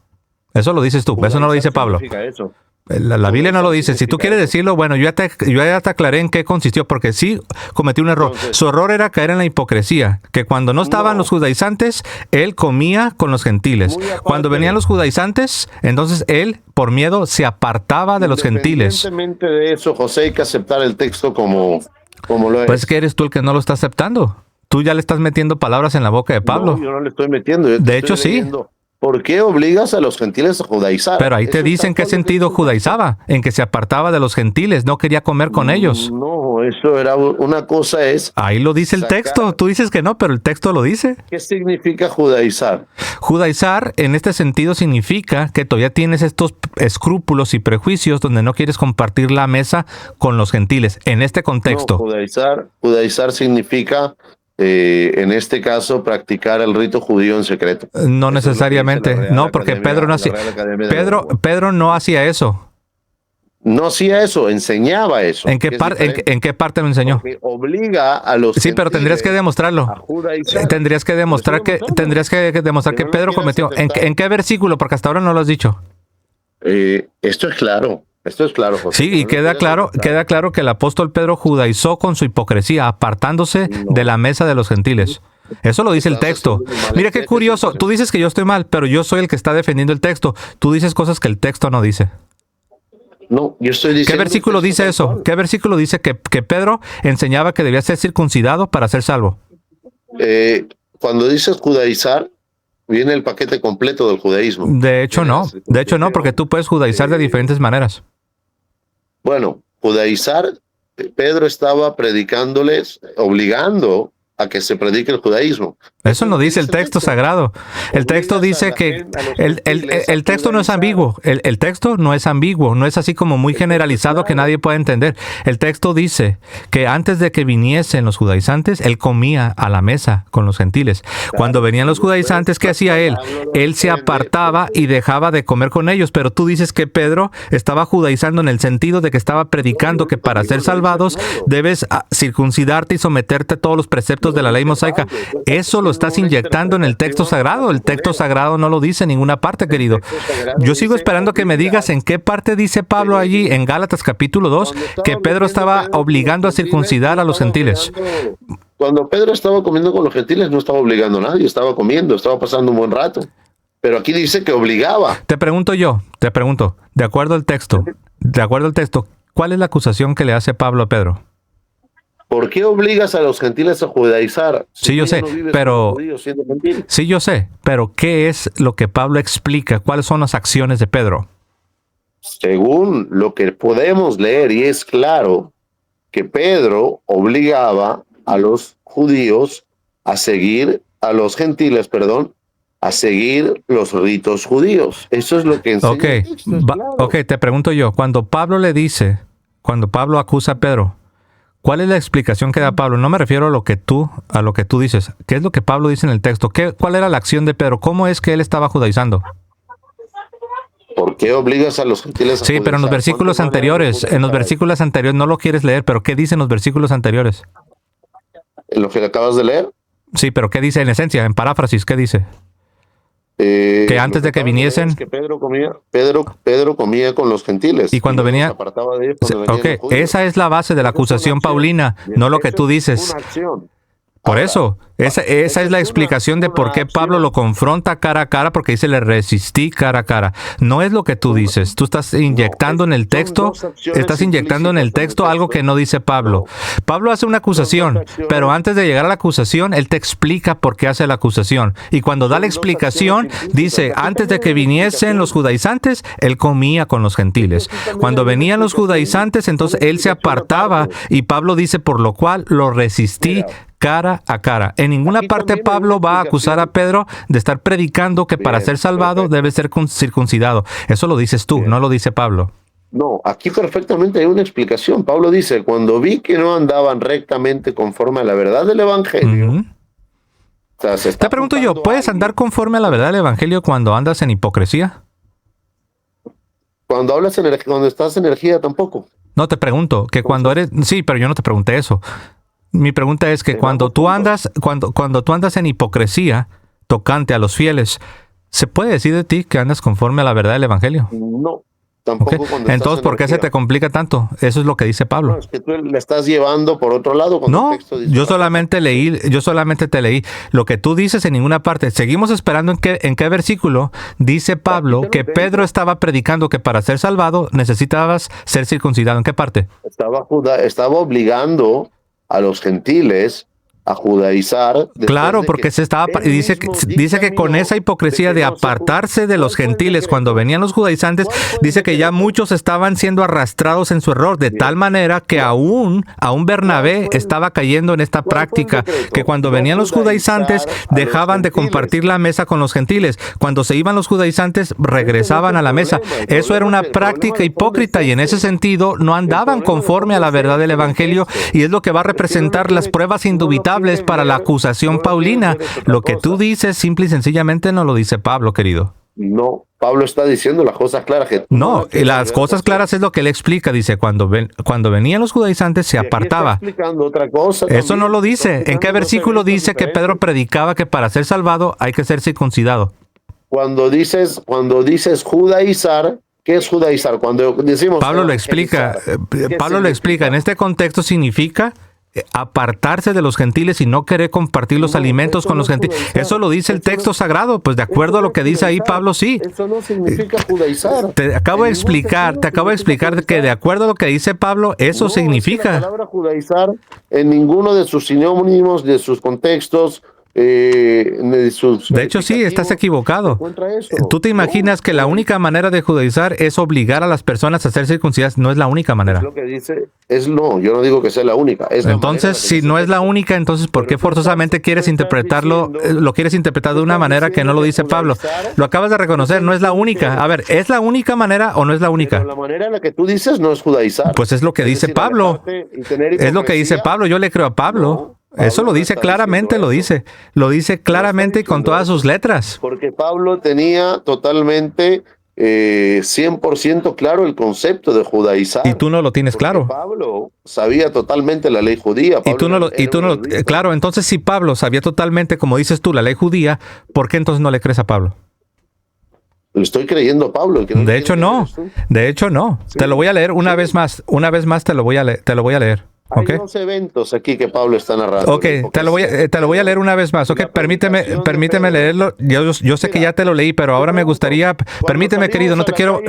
S1: Eso lo dices tú, eso no lo
S2: Judaizar
S1: dice Pablo.
S2: significa eso.
S1: La Biblia no lo
S2: Judaizar
S1: dice. Si tú
S2: significa
S1: quieres
S2: eso.
S1: decirlo, bueno, yo ya te aclaré en qué consistió, porque sí cometí un error.
S2: Entonces,
S1: Su error era caer en la hipocresía, que cuando no estaban los
S2: no,
S1: judaizantes, él comía con los gentiles.
S2: muy
S1: Cuando venían
S2: aparte,
S1: los judaizantes, entonces él, por miedo, se apartaba de los gentiles.
S2: independientemente de eso, José, hay que aceptar el texto como lo
S1: Pues es que
S2: es.
S1: eres tú el que no lo está aceptando. Tú ya le estás metiendo palabras en la boca de
S2: No,
S1: Pablo.
S2: yo no le estoy metiendo, yo te
S1: De hecho,
S2: estoy
S1: sí.
S2: leyendo. ¿Por qué obligas a los gentiles a judaizar?
S1: Pero ahí te
S2: Eso
S1: dice
S2: está
S1: en qué
S2: todo lo que
S1: sentido
S2: dice el texto.
S1: judaizaba, en que se apartaba de los gentiles, no quería comer con ellos.
S2: No, eso era una cosa es
S1: Ahí lo dice el texto.
S2: sacar.
S1: Tú dices que no, pero el texto lo dice.
S2: ¿Qué significa judaizar?
S1: Judaizar en este sentido significa que todavía tienes estos escrúpulos y prejuicios donde no quieres compartir la mesa con los gentiles. En este
S2: No,
S1: contexto.
S2: judaizar significa, en este caso, practicar el rito judío en secreto.
S1: No
S2: Eso es lo que dice la
S1: necesariamente.
S2: Real
S1: No, porque Pedro no hacía.
S2: la Real Academia de la Lengua.
S1: Pedro no hacía eso.
S2: No hacía eso, enseñaba eso.
S1: ¿En qué,
S2: que es diferente,
S1: en qué parte lo enseñó?
S2: porque obliga a los
S1: Sí, pero tendrías que
S2: gentiles a
S1: demostrarlo.
S2: judaizar.
S1: Tendrías que
S2: Lo estoy
S1: demostrar
S2: demostrando.
S1: tendrías que demostrar
S2: Que
S1: que
S2: no lo
S1: Pedro
S2: quieras
S1: cometió.
S2: aceptar.
S1: En qué versículo? Porque hasta ahora no lo has dicho.
S2: Esto es claro. Esto es claro, José.
S1: Sí,
S2: que
S1: y
S2: no lo
S1: queda
S2: quieras
S1: claro,
S2: aceptar.
S1: queda claro que el apóstol Pedro judaizó con su hipocresía, apartándose
S2: No.
S1: de la mesa de los gentiles. Eso lo dice el
S2: Estás
S1: texto.
S2: haciendo un mal
S1: Mira qué
S2: exégesis,
S1: curioso.
S2: José.
S1: Tú dices que yo estoy mal, pero yo soy el que está defendiendo el texto. Tú dices cosas que el texto no dice.
S2: No, yo estoy
S1: ¿Qué
S2: diciendo.
S1: versículo
S2: el texto
S1: dice
S2: tal
S1: eso?
S2: cual.
S1: ¿Qué versículo dice que Pedro enseñaba que debía ser circuncidado para ser salvo?
S2: Cuando dices judaizar, viene el paquete completo del judaísmo.
S1: De hecho,
S2: Viene la
S1: no. De hecho, no, porque tú puedes judaizar de
S2: eh,
S1: diferentes maneras.
S2: Bueno, judaizar, Pedro estaba predicándoles, obligando a que se predique el judaísmo.
S1: Eso no dice el texto sagrado. El texto
S2: Obligas a
S1: dice
S2: la
S1: que
S2: gente, a los
S1: el
S2: gentiles, a
S1: texto no es
S2: judaizar.
S1: ambiguo. El texto no es ambiguo. No es así como muy
S2: El texto es
S1: generalizado que
S2: claro.
S1: nadie pueda entender. El texto dice que antes de que viniesen los judaizantes, él comía a la mesa con los gentiles. Cuando venían los judaizantes, ¿qué hacía él?
S2: Pablo lo
S1: Él se
S2: entiende,
S1: apartaba y dejaba de comer con ellos. Pero tú dices que Pedro estaba judaizando en el sentido de que estaba predicando que para ser salvados debes circuncidarte y someterte a todos los preceptos de la ley mosaica. Eso lo estás inyectando en el texto sagrado. El texto sagrado no lo dice en ninguna parte, querido. Yo sigo esperando que me digas en qué parte dice Pablo allí, en Gálatas capítulo 2, que Pedro estaba obligando a circuncidar a los gentiles.
S2: Cuando Pedro estaba comiendo con los gentiles, no estaba obligando a nadie, estaba comiendo, estaba pasando un buen rato. Pero aquí dice que obligaba.
S1: Te pregunto, de acuerdo al texto, ¿cuál es la acusación que le hace Pablo a Pedro?
S2: ¿Por qué obligas a los gentiles a judaizar?
S1: Sí, yo
S2: tú ya
S1: sé,
S2: no vives
S1: pero-
S2: como judío siendo gentil.
S1: Sí, yo sé, pero ¿qué es lo que Pablo explica? ¿Cuáles son las acciones de Pedro?
S2: Según lo que podemos leer, y es claro, que Pedro obligaba a los judíos a seguir, a los gentiles, perdón, a seguir los ritos judíos. Eso es lo que enseña el texto, claro.
S1: Ok, te pregunto yo, cuando Pablo acusa a Pedro, ¿cuál es la explicación que da Pablo? No me refiero a lo que tú dices. ¿Qué es lo que Pablo dice en el texto? ¿Cuál era la acción de Pedro? ¿Cómo es que él estaba judaizando?
S2: ¿Por qué obligas a los gentiles a
S1: Sí, pero en los versículos anteriores, no lo quieres leer, pero ¿qué dicen los versículos anteriores?
S2: ¿En lo que acabas de leer?
S1: Sí, pero ¿qué dice en esencia? En paráfrasis, ¿qué dice? Que antes de que viniesen...
S2: Que Pedro comía con los gentiles.
S1: Y cuando venía... esa es la base de la acusación paulina, no lo que tú dices.
S2: Una acción.
S1: Por eso, esa es la explicación de por qué Pablo lo confronta cara a cara, porque dice, le resistí cara a cara. No es lo que tú dices. Tú estás inyectando en el texto, algo que no dice Pablo. Pablo hace una acusación, pero antes de llegar a la acusación, él te explica por qué hace la acusación. Y cuando da la explicación, dice, antes de que viniesen los judaizantes, él comía con los gentiles. Cuando venían los judaizantes, entonces él se apartaba, y Pablo dice, por lo cual lo resistí cara a cara. En ninguna parte Pablo va a acusar a Pedro de estar predicando que para ser salvado debe ser circuncidado. Eso lo dices tú, no lo dice Pablo.
S2: No, aquí perfectamente hay una explicación. Pablo dice, cuando vi que no andaban rectamente conforme a la verdad del Evangelio. O sea,
S1: te pregunto yo, ¿puedes andar conforme a la verdad del Evangelio cuando andas en hipocresía?
S2: Cuando estás en energía tampoco.
S1: No, te pregunto, que cuando eres... Sí, pero yo no te pregunté eso. Mi pregunta es que cuando tú andas en hipocresía tocante a los fieles, ¿se puede decir de ti que andas conforme a la verdad del Evangelio?
S2: No, tampoco.
S1: Okay. Entonces, ¿por qué se te complica tanto? Eso es lo que dice Pablo.
S2: No, es que tú le estás llevando por otro lado.
S1: No, yo solamente te leí lo que tú dices en ninguna parte. Seguimos esperando en qué versículo dice Pablo que Pedro estaba predicando que para ser salvado necesitabas ser circuncidado. ¿En qué parte?
S2: Estaba obligando a los gentiles a judaizar.
S1: Claro, porque dice que con esa hipocresía de apartarse de los gentiles cuando venían los judaizantes, dice que ya muchos estaban siendo arrastrados en su error, de tal manera que aún Bernabé estaba cayendo en esta práctica, que cuando venían los judaizantes dejaban de compartir la mesa con los gentiles. Cuando se iban los judaizantes regresaban a la mesa. Eso era una práctica hipócrita y en ese sentido no andaban conforme a la verdad del Evangelio, y es lo que va a representar las pruebas indubitables para la acusación paulina. Lo que tú dices simple y sencillamente no lo dice Pablo, querido.
S2: No, Pablo está diciendo las cosas claras.
S1: No, las cosas claras es lo que él explica. Dice, cuando venían los judaizantes se apartaba.
S2: Está explicando otra cosa.
S1: Eso no lo dice. ¿En qué versículo dice que Pedro predicaba que para ser salvado hay que ser circuncidado?
S2: Cuando dices judaizar, ¿qué es judaizar? Cuando decimos
S1: Pablo lo explica. En este contexto significa apartarse de los gentiles y no querer compartir los alimentos con los gentiles. Eso lo dice el texto sagrado, pues de acuerdo a lo que dice ahí Pablo, sí.
S2: Eso no significa judaizar.
S1: Te acabo de explicar que de acuerdo a lo que dice Pablo, eso significa.
S2: La palabra judaizar en ninguno de sus sinónimos, de sus contextos, de
S1: hecho, sí, estás equivocado. Tú te imaginas que la única manera de judaizar es obligar a las personas a ser circuncidadas. No es la única manera.
S2: Es lo que dice, yo no digo que sea la única.
S1: Entonces, si no es la única, entonces ¿por qué forzosamente quieres interpretarlo? Lo quieres interpretar de una manera que no lo dice Pablo. Lo acabas de reconocer, no es la única. A ver, ¿es la única manera o no es la única?
S2: La manera en la que tú dices no es judaizar.
S1: Pues es lo que dice Pablo. Es lo que dice Pablo. Yo le creo a Pablo. Eso lo dice claramente, lo dice claramente y con todas sus letras.
S2: Porque Pablo tenía totalmente 100% claro el concepto de judaizar.
S1: Y tú no lo tienes claro.
S2: Pablo sabía totalmente la ley judía.
S1: Claro, entonces si Pablo sabía totalmente, como dices tú, la ley judía, ¿por qué entonces no le crees a Pablo?
S2: Le estoy creyendo a Pablo.
S1: De hecho no. Sí. Te lo voy a leer una vez más te lo voy a leer. Okay.
S2: Hay dos eventos aquí que Pablo está narrando.
S1: Ok, te lo voy a leer una vez más. Ok, permíteme leerlo. Yo sé que ya te lo leí, pero ahora me gustaría... Permíteme, querido, no te quiero...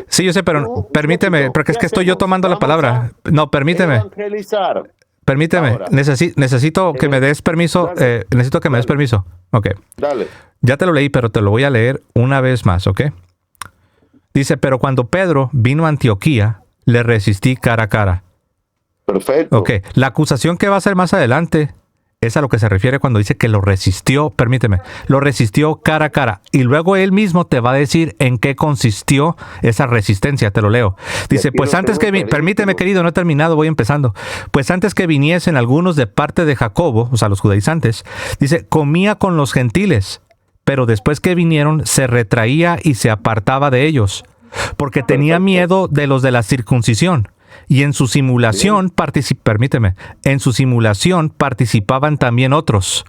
S1: Sí, yo sé, pero permíteme, porque es que estoy yo tomando la palabra. No, permíteme. Permíteme. Necesito que me des permiso. Necesito que me des permiso. Ok.
S2: Dale.
S1: Ya te lo leí, pero te lo voy a leer una vez más, ¿ok? Dice, pero cuando Pedro vino a Antioquía, le resistí cara a cara.
S2: Perfecto.
S1: Ok, la acusación que va a hacer más adelante es a lo que se refiere cuando dice que lo resistió, permíteme, lo resistió cara a cara. Y luego él mismo te va a decir en qué consistió esa resistencia, te lo leo. Dice, pues antes que, permíteme querido, no he terminado, voy empezando. Pues antes que viniesen algunos de parte de Jacobo, o sea, los judaizantes, dice, comía con los gentiles, pero después que vinieron se retraía y se apartaba de ellos, porque tenía miedo de los de la circuncisión. Y en su simulación, en su simulación participaban también otros.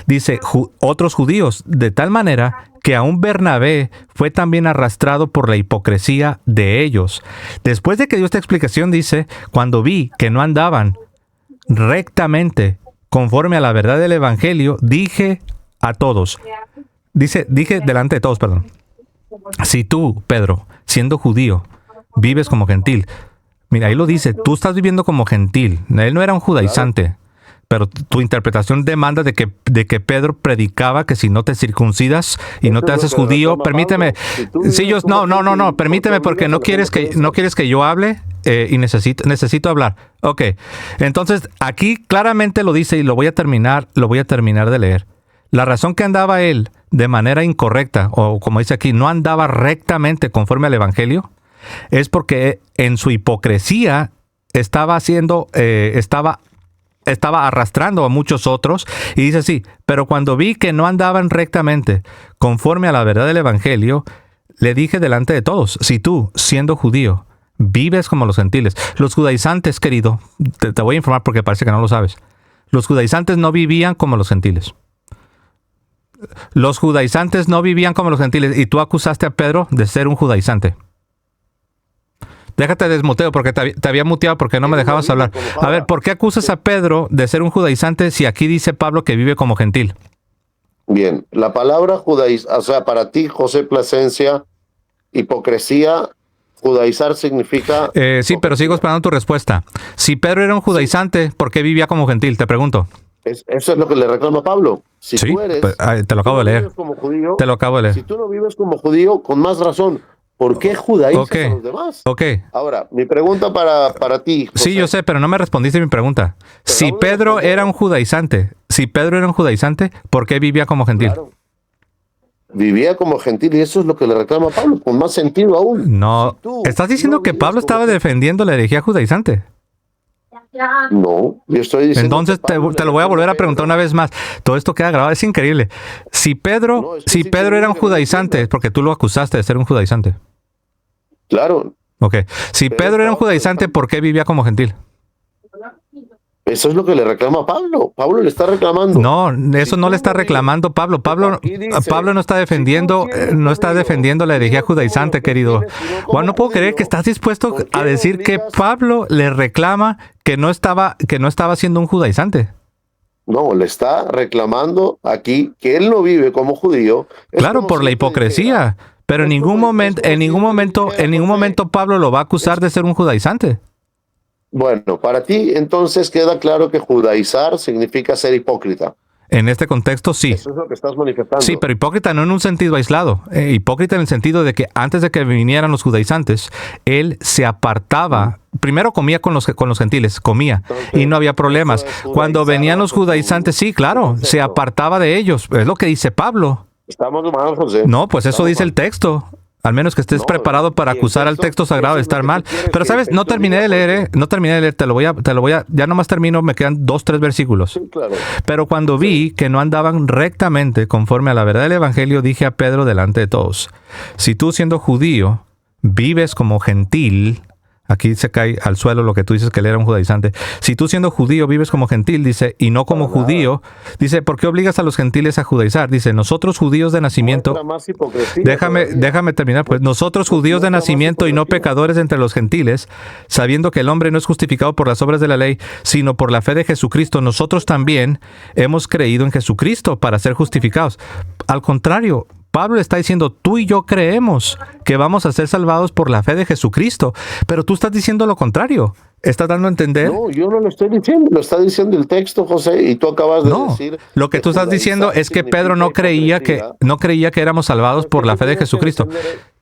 S1: Dice, otros judíos, de tal manera que aún Bernabé fue también arrastrado por la hipocresía de ellos. Después de que dio esta explicación, dice, cuando vi que no andaban rectamente conforme a la verdad del Evangelio, dije a todos, dije delante de todos, perdón, si tú, Pedro, siendo judío, vives como gentil. Mira, ahí lo dice, tú estás viviendo como gentil. Él no era un judaizante, pero tu interpretación demanda de que Pedro predicaba que si no te circuncidas y no te haces judío, permíteme. Sí, yo no, permíteme porque no quieres que yo hable y necesito hablar. Ok, entonces aquí claramente lo dice y lo voy a terminar de leer. La razón que andaba él de manera incorrecta, o como dice aquí, no andaba rectamente conforme al Evangelio, es porque en su hipocresía estaba arrastrando a muchos otros, y dice así, pero cuando vi que no andaban rectamente conforme a la verdad del Evangelio, le dije delante de todos, si tú, siendo judío, vives como los gentiles. Los judaizantes, querido, te voy a informar porque parece que no lo sabes, los judaizantes no vivían como los gentiles. Los judaizantes no vivían como los gentiles, y tú acusaste a Pedro de ser un judaizante. Déjate desmuteo porque te había muteado porque no me dejabas hablar. A ver, ¿por qué acusas a Pedro de ser un judaizante si aquí dice Pablo que vive como gentil?
S2: Bien, la palabra judaizar, o sea, para ti, José Plasencia, hipocresía, judaizar significa...
S1: Sí, pero sigo esperando tu respuesta. Si Pedro era un judaizante, ¿por qué vivía como gentil? Te pregunto.
S2: Eso es lo que le reclama Pablo. Si
S1: sí,
S2: tú eres,
S1: te lo acabo de leer.
S2: Judío,
S1: te lo acabo de leer.
S2: Si tú no vives como judío, con más razón. ¿Por qué judaizas a los demás?
S1: Ok.
S2: Ahora, mi pregunta para ti, José.
S1: Sí, yo sé, pero no me respondiste mi pregunta. Si Pedro era un judaizante, ¿por qué vivía como gentil? Claro.
S2: Vivía como gentil y eso es lo que le reclama Pablo, con más sentido aún.
S1: No, ¿estás diciendo que Pablo estaba defendiendo la herejía judaizante?
S2: No, yo estoy diciendo...
S1: Entonces te lo voy a volver a preguntar una vez más. Todo esto queda grabado, es increíble. Si Pedro era un judaizante, porque tú lo acusaste de ser un judaizante.
S2: Claro.
S1: Ok. Si Pedro era un judaizante, ¿por qué vivía como gentil?
S2: Eso es lo que le reclama Pablo. Pablo le está reclamando.
S1: No, eso no le está reclamando Pablo. Pablo no está defendiendo, la herejía judaizante, querido. Juan, no puedo creer que estás dispuesto a decir que Pablo le reclama que no estaba siendo un judaizante.
S2: No, le está reclamando aquí que él no vive como judío.
S1: Claro, por la hipocresía. Pero en ningún momento Pablo lo va a acusar de ser un judaizante.
S2: Bueno, para ti entonces queda claro que judaizar significa ser hipócrita.
S1: En este contexto, sí.
S2: Eso es lo que estás manifestando.
S1: Sí, pero hipócrita no en un sentido aislado. Hipócrita en el sentido de que antes de que vinieran los judaizantes, él se apartaba. Primero comía con los gentiles, comía, entonces, y no había problemas. Cuando venían los judaizantes, sí, claro, se apartaba de ellos. Es lo que dice Pablo.
S2: Estamos mal, José.
S1: No, pues eso dice el texto. Al menos que estés preparado para acusar al texto sagrado de estar mal. Pero sabes, no terminé de leer, te lo voy a, ya nomás termino, me quedan 2-3 versículos.
S2: Sí, claro.
S1: Pero cuando vi que no andaban rectamente conforme a la verdad del Evangelio, dije a Pedro delante de todos, si tú siendo judío vives como gentil, aquí se cae al suelo lo que tú dices que él era un judaizante. Si tú siendo judío vives como gentil, dice, y no como judío, dice, ¿por qué obligas a los gentiles a judaizar? Dice, nosotros judíos de nacimiento, déjame terminar, pues, nosotros judíos de nacimiento y no pecadores entre los gentiles, sabiendo que el hombre no es justificado por las obras de la ley, sino por la fe de Jesucristo, nosotros también hemos creído en Jesucristo para ser justificados. Al contrario, Pablo está diciendo, tú y yo creemos que vamos a ser salvados por la fe de Jesucristo, pero tú estás diciendo lo contrario. ¿Estás dando a entender?
S2: No, yo no lo estoy diciendo, lo está diciendo el texto, José, y tú acabas de decir...
S1: Lo que tú estás diciendo es que Pedro no creía que éramos salvados por la fe de Jesucristo.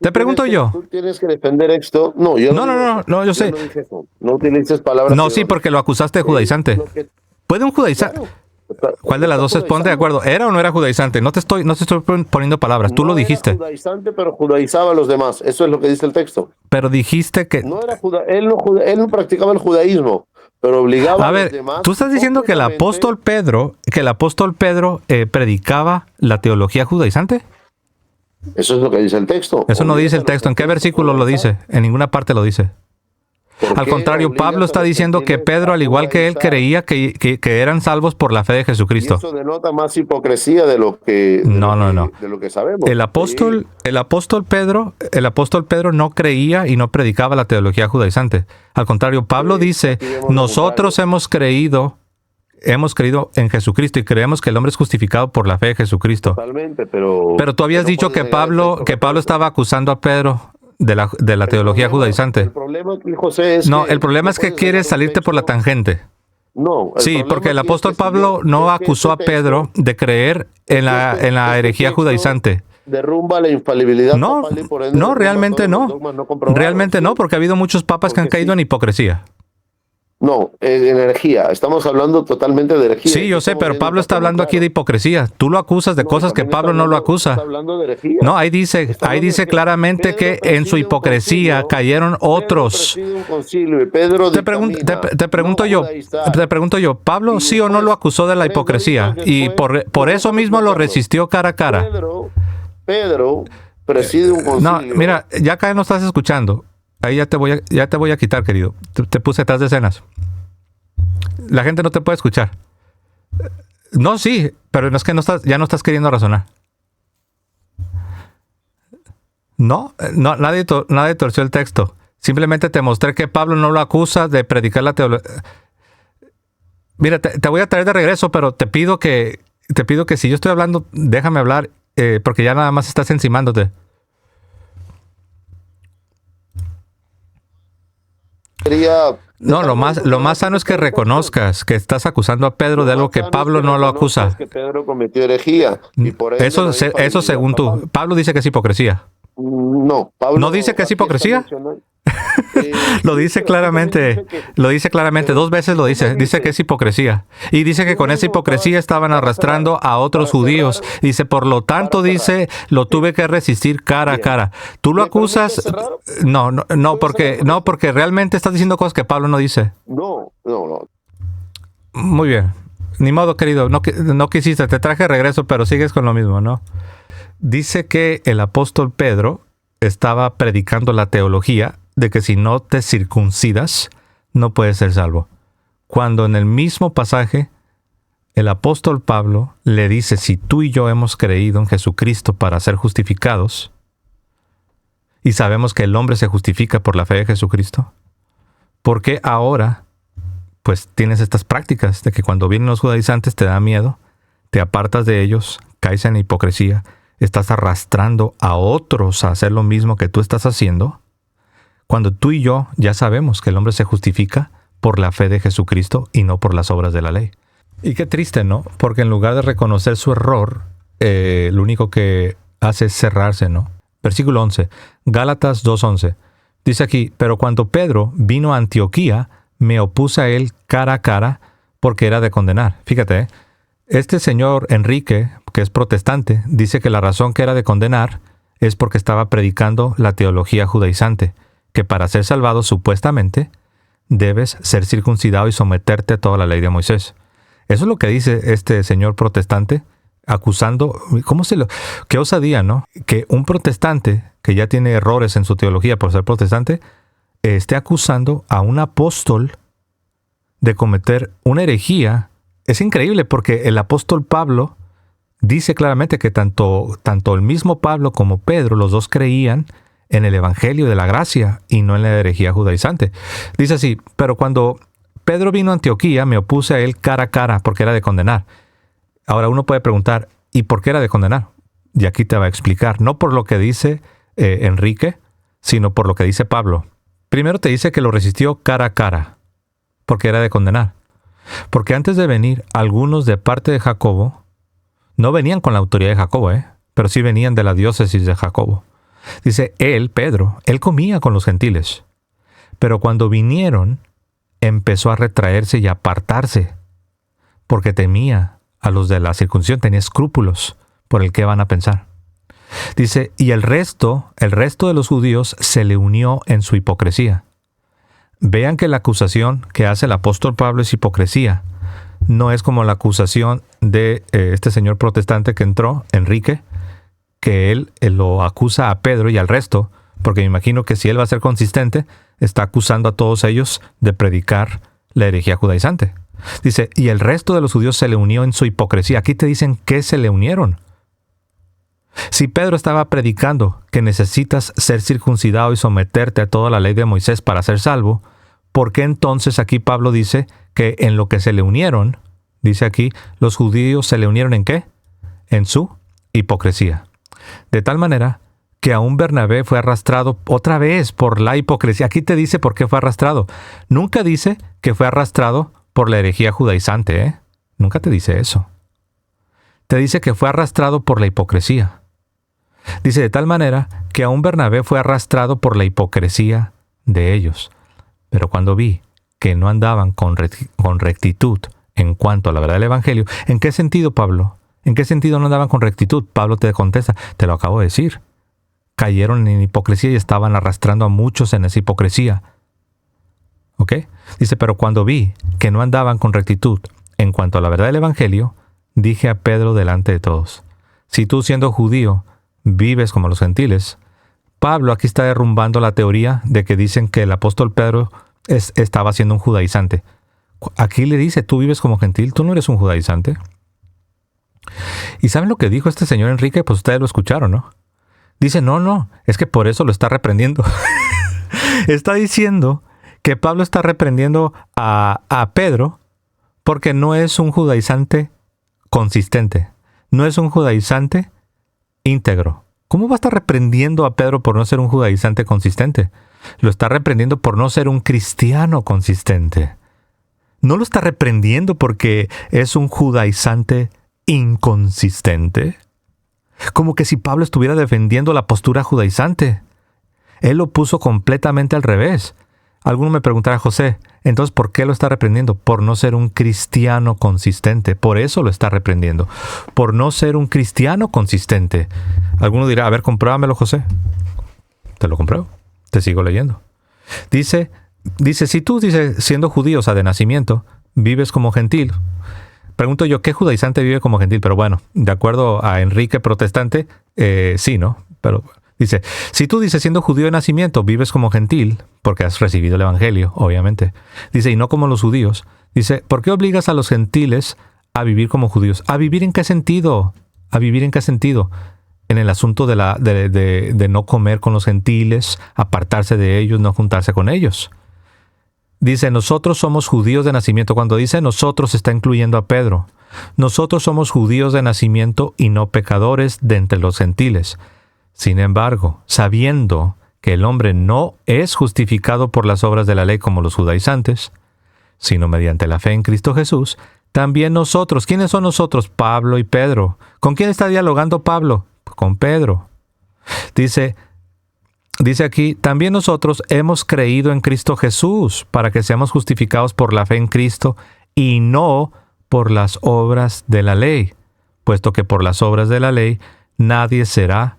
S1: Te pregunto yo.
S2: Tú tienes que defender esto. No, yo
S1: No, yo sé.
S2: no dije eso. No utilices palabras.
S1: No, sí, porque lo acusaste de judaizante. ¿Puede un judaizante?
S2: Claro,
S1: ¿Cuál de las dos se pone de acuerdo? ¿Era o no era judaizante? No te estoy poniendo palabras. Tú lo dijiste.
S2: Era judaizante, pero judaizaba a los demás. Eso es lo que dice el texto.
S1: Pero dijiste que...
S2: No era él no practicaba el judaísmo, pero obligaba
S1: A
S2: a los
S1: ver,
S2: demás.
S1: tú estás diciendo que el apóstol Pedro predicaba la teología judaizante.
S2: Eso es lo que dice el texto.
S1: Eso no dice el texto. ¿En qué versículo lo dice? En ninguna parte lo dice. Al contrario, Pablo está diciendo que Pedro, al igual que él, creía que eran salvos por la fe de Jesucristo.
S2: Y eso denota más hipocresía de lo que de lo que sabemos.
S1: El apóstol Pedro no creía y no predicaba la teología judaizante. Al contrario, Pablo dice, nosotros hemos creído en Jesucristo y creemos que el hombre es justificado por la fe de Jesucristo.
S2: Totalmente, pero
S1: tú habías dicho que Pablo estaba acusando a Pedro de la teología judaizante.
S2: El problema aquí, José, es
S1: el problema es que quieres salirte por la tangente.
S2: No.
S1: Sí, porque el apóstol Pablo no acusó a Pedro de creer en la herejía judaizante.
S2: Derrumba la infalibilidad.
S1: No, realmente no. Realmente no, porque ha habido muchos papas que han caído en hipocresía.
S2: No, energía. Estamos hablando totalmente de herejía.
S1: Sí, yo sé, pero Pablo está hablando aquí de hipocresía. Tú lo acusas de cosas que Pablo no lo acusa.
S2: Está hablando de herejía.
S1: No, ahí dice claramente que en su hipocresía cayeron otros. Te pregunto yo, ¿Pablo sí o no lo acusó de la hipocresía? Y por eso mismo lo resistió cara a cara.
S2: Pedro preside un concilio.
S1: No, mira, ya acá no estás escuchando. Ahí ya te voy a quitar, querido. Te puse atrás de escenas. La gente no te puede escuchar. No, sí, pero es que ya no estás queriendo razonar. No, nadie torció el texto. Simplemente te mostré que Pablo no lo acusa de predicar la teología. Mira, te voy a traer de regreso, pero te pido que si yo estoy hablando, déjame hablar, porque ya nada más estás encimándote. No, lo más sano es que reconozcas que estás acusando a Pedro de algo que Pablo no lo acusa.
S2: Que Pedro cometió herejía. Y por
S1: eso según tú. Pablo dice que es hipocresía.
S2: No, Pablo
S1: ¿No dice que es hipocresía? Lo dice claramente. Lo dice claramente. 2 veces lo dice. Dice que es hipocresía. Y dice que con esa hipocresía estaban arrastrando a otros judíos. Dice, por lo tanto, dice, lo tuve que resistir cara a cara. ¿Tú lo acusas? No, porque realmente estás diciendo cosas que Pablo no dice.
S2: No.
S1: Muy bien. Ni modo, querido. No quisiste. Te traje regreso, pero sigues con lo mismo, ¿no? Dice que el apóstol Pedro estaba predicando la teología de que si no te circuncidas, no puedes ser salvo. Cuando en el mismo pasaje, el apóstol Pablo le dice, si tú y yo hemos creído en Jesucristo para ser justificados, y sabemos que el hombre se justifica por la fe de Jesucristo, ¿por qué ahora pues tienes estas prácticas de que cuando vienen los judaizantes te da miedo, te apartas de ellos, caes en hipocresía, estás arrastrando a otros a hacer lo mismo que tú estás haciendo, cuando tú y yo ya sabemos que el hombre se justifica por la fe de Jesucristo y no por las obras de la ley? Y qué triste, ¿no? Porque en lugar de reconocer su error, lo único que hace es cerrarse, ¿no? Versículo 11, Gálatas 2:11. Dice aquí, pero cuando Pedro vino a Antioquía, me opuse a él cara a cara porque era de condenar. Fíjate, este señor Enrique, que es protestante, dice que la razón que era de condenar es porque estaba predicando la teología judaizante, que para ser salvado supuestamente debes ser circuncidado y someterte a toda la ley de Moisés. Eso es lo que dice este señor protestante, acusando, qué osadía, ¿no? Que un protestante que ya tiene errores en su teología por ser protestante, esté acusando a un apóstol de cometer una herejía. Es increíble porque el apóstol Pablo dice claramente que tanto el mismo Pablo como Pedro, los dos creían en el evangelio de la gracia y no en la herejía judaizante. Dice así, pero cuando Pedro vino a Antioquía, me opuse a él cara a cara porque era de condenar. Ahora uno puede preguntar, ¿y por qué era de condenar? Y aquí te va a explicar, no por lo que dice Enrique, sino por lo que dice Pablo. Primero te dice que lo resistió cara a cara, porque era de condenar. Porque antes de venir, algunos de parte de Jacobo, no venían con la autoridad de Jacobo, pero sí venían de la diócesis de Jacobo. Dice, Pedro, él comía con los gentiles. Pero cuando vinieron, empezó a retraerse y a apartarse, porque temía a los de la circuncisión, tenía escrúpulos por el que van a pensar. Dice, y el resto de los judíos se le unió en su hipocresía. Vean que la acusación que hace el apóstol Pablo es hipocresía. No es como la acusación de este señor protestante que entró, Enrique, que él lo acusa a Pedro y al resto, porque me imagino que si él va a ser consistente, está acusando a todos ellos de predicar la herejía judaizante. Dice, y el resto de los judíos se le unió en su hipocresía. Aquí te dicen que se le unieron. Si Pedro estaba predicando que necesitas ser circuncidado y someterte a toda la ley de Moisés para ser salvo, ¿por qué entonces aquí Pablo dice que en lo que se le unieron, dice aquí, los judíos se le unieron en qué? En su hipocresía. De tal manera que aún Bernabé fue arrastrado otra vez por la hipocresía. Aquí te dice por qué fue arrastrado. Nunca dice que fue arrastrado por la herejía judaizante, ¿eh? Nunca te dice eso. Te dice que fue arrastrado por la hipocresía. Dice de tal manera que aún Bernabé fue arrastrado por la hipocresía de ellos. Pero cuando vi que no andaban con rectitud en cuanto a la verdad del Evangelio, ¿en qué sentido, Pablo? ¿En qué sentido no andaban con rectitud? Pablo te contesta, te lo acabo de decir. Cayeron en hipocresía y estaban arrastrando a muchos en esa hipocresía. ¿Ok? Dice, pero cuando vi que no andaban con rectitud en cuanto a la verdad del Evangelio, dije a Pedro delante de todos, si tú siendo judío vives como los gentiles. Pablo aquí está derrumbando la teoría de que dicen que el apóstol Pedro estaba siendo un judaizante. Aquí le dice, tú vives como gentil, tú no eres un judaizante. ¿Y saben lo que dijo este señor Enrique? Pues ustedes lo escucharon, ¿no? Dice, no, es que por eso lo está reprendiendo. Está diciendo que Pablo está reprendiendo a Pedro porque no es un judaizante consistente. No es un judaizante íntegro. ¿Cómo va a estar reprendiendo a Pedro por no ser un judaizante consistente? Lo está reprendiendo por no ser un cristiano consistente. No lo está reprendiendo porque es un judaizante inconsistente. Como que si Pablo estuviera defendiendo la postura judaizante. Él lo puso completamente al revés. Alguno me preguntará, José, entonces ¿por qué lo está reprendiendo? Por no ser un cristiano consistente. Por eso lo está reprendiendo. Por no ser un cristiano consistente. Alguno dirá, a ver, compruébamelo, José. Te lo compruebo. Te sigo leyendo. Dice, si tú, siendo judío, o sea, de nacimiento, vives como gentil. Pregunto yo, ¿qué judaizante vive como gentil? Pero bueno, de acuerdo a Enrique Protestante, sí, ¿no? Pero dice, si tú, siendo judío de nacimiento, vives como gentil, porque has recibido el Evangelio, obviamente. Dice, y no como los judíos. Dice, ¿por qué obligas a los gentiles a vivir como judíos? ¿A vivir en qué sentido? ¿A vivir en qué sentido? En el asunto de no comer con los gentiles, apartarse de ellos, no juntarse con ellos. Dice, nosotros somos judíos de nacimiento. Cuando dice nosotros, está incluyendo a Pedro. Nosotros somos judíos de nacimiento y no pecadores de entre los gentiles. Sin embargo, sabiendo que el hombre no es justificado por las obras de la ley como los judaizantes, sino mediante la fe en Cristo Jesús, también nosotros. ¿Quiénes son nosotros? Pablo y Pedro. ¿Con quién está dialogando Pablo? Con Pedro. Dice aquí, también nosotros hemos creído en Cristo Jesús para que seamos justificados por la fe en Cristo y no por las obras de la ley, puesto que por las obras de la ley nadie será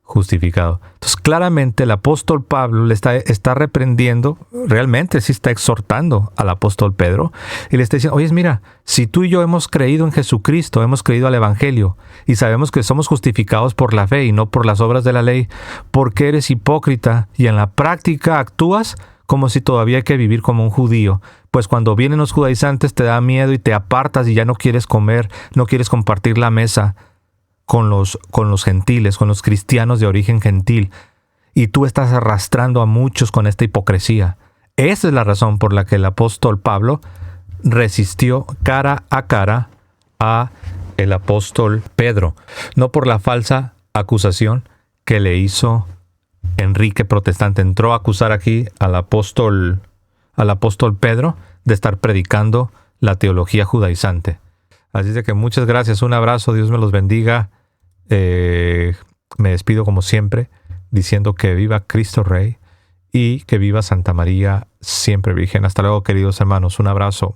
S1: justificado. Entonces, claramente el apóstol Pablo le está reprendiendo, realmente sí está exhortando al apóstol Pedro, y le está diciendo, oye, mira, si tú y yo hemos creído en Jesucristo, hemos creído al Evangelio, y sabemos que somos justificados por la fe y no por las obras de la ley, ¿por qué eres hipócrita y en la práctica actúas como si todavía hay que vivir como un judío? Pues cuando vienen los judaizantes te da miedo y te apartas y ya no quieres comer, no quieres compartir la mesa con los gentiles, con los cristianos de origen gentil, y tú estás arrastrando a muchos con esta hipocresía. Esa es la razón por la que el apóstol Pablo resistió cara a cara a el apóstol Pedro, no por la falsa acusación que le hizo Enrique Protestante. Entró a acusar aquí al apóstol Pedro de estar predicando la teología judaizante. Así de que muchas gracias, un abrazo, Dios me los bendiga. Me despido como siempre, diciendo que viva Cristo Rey y que viva Santa María siempre Virgen. Hasta luego, queridos hermanos. Un abrazo.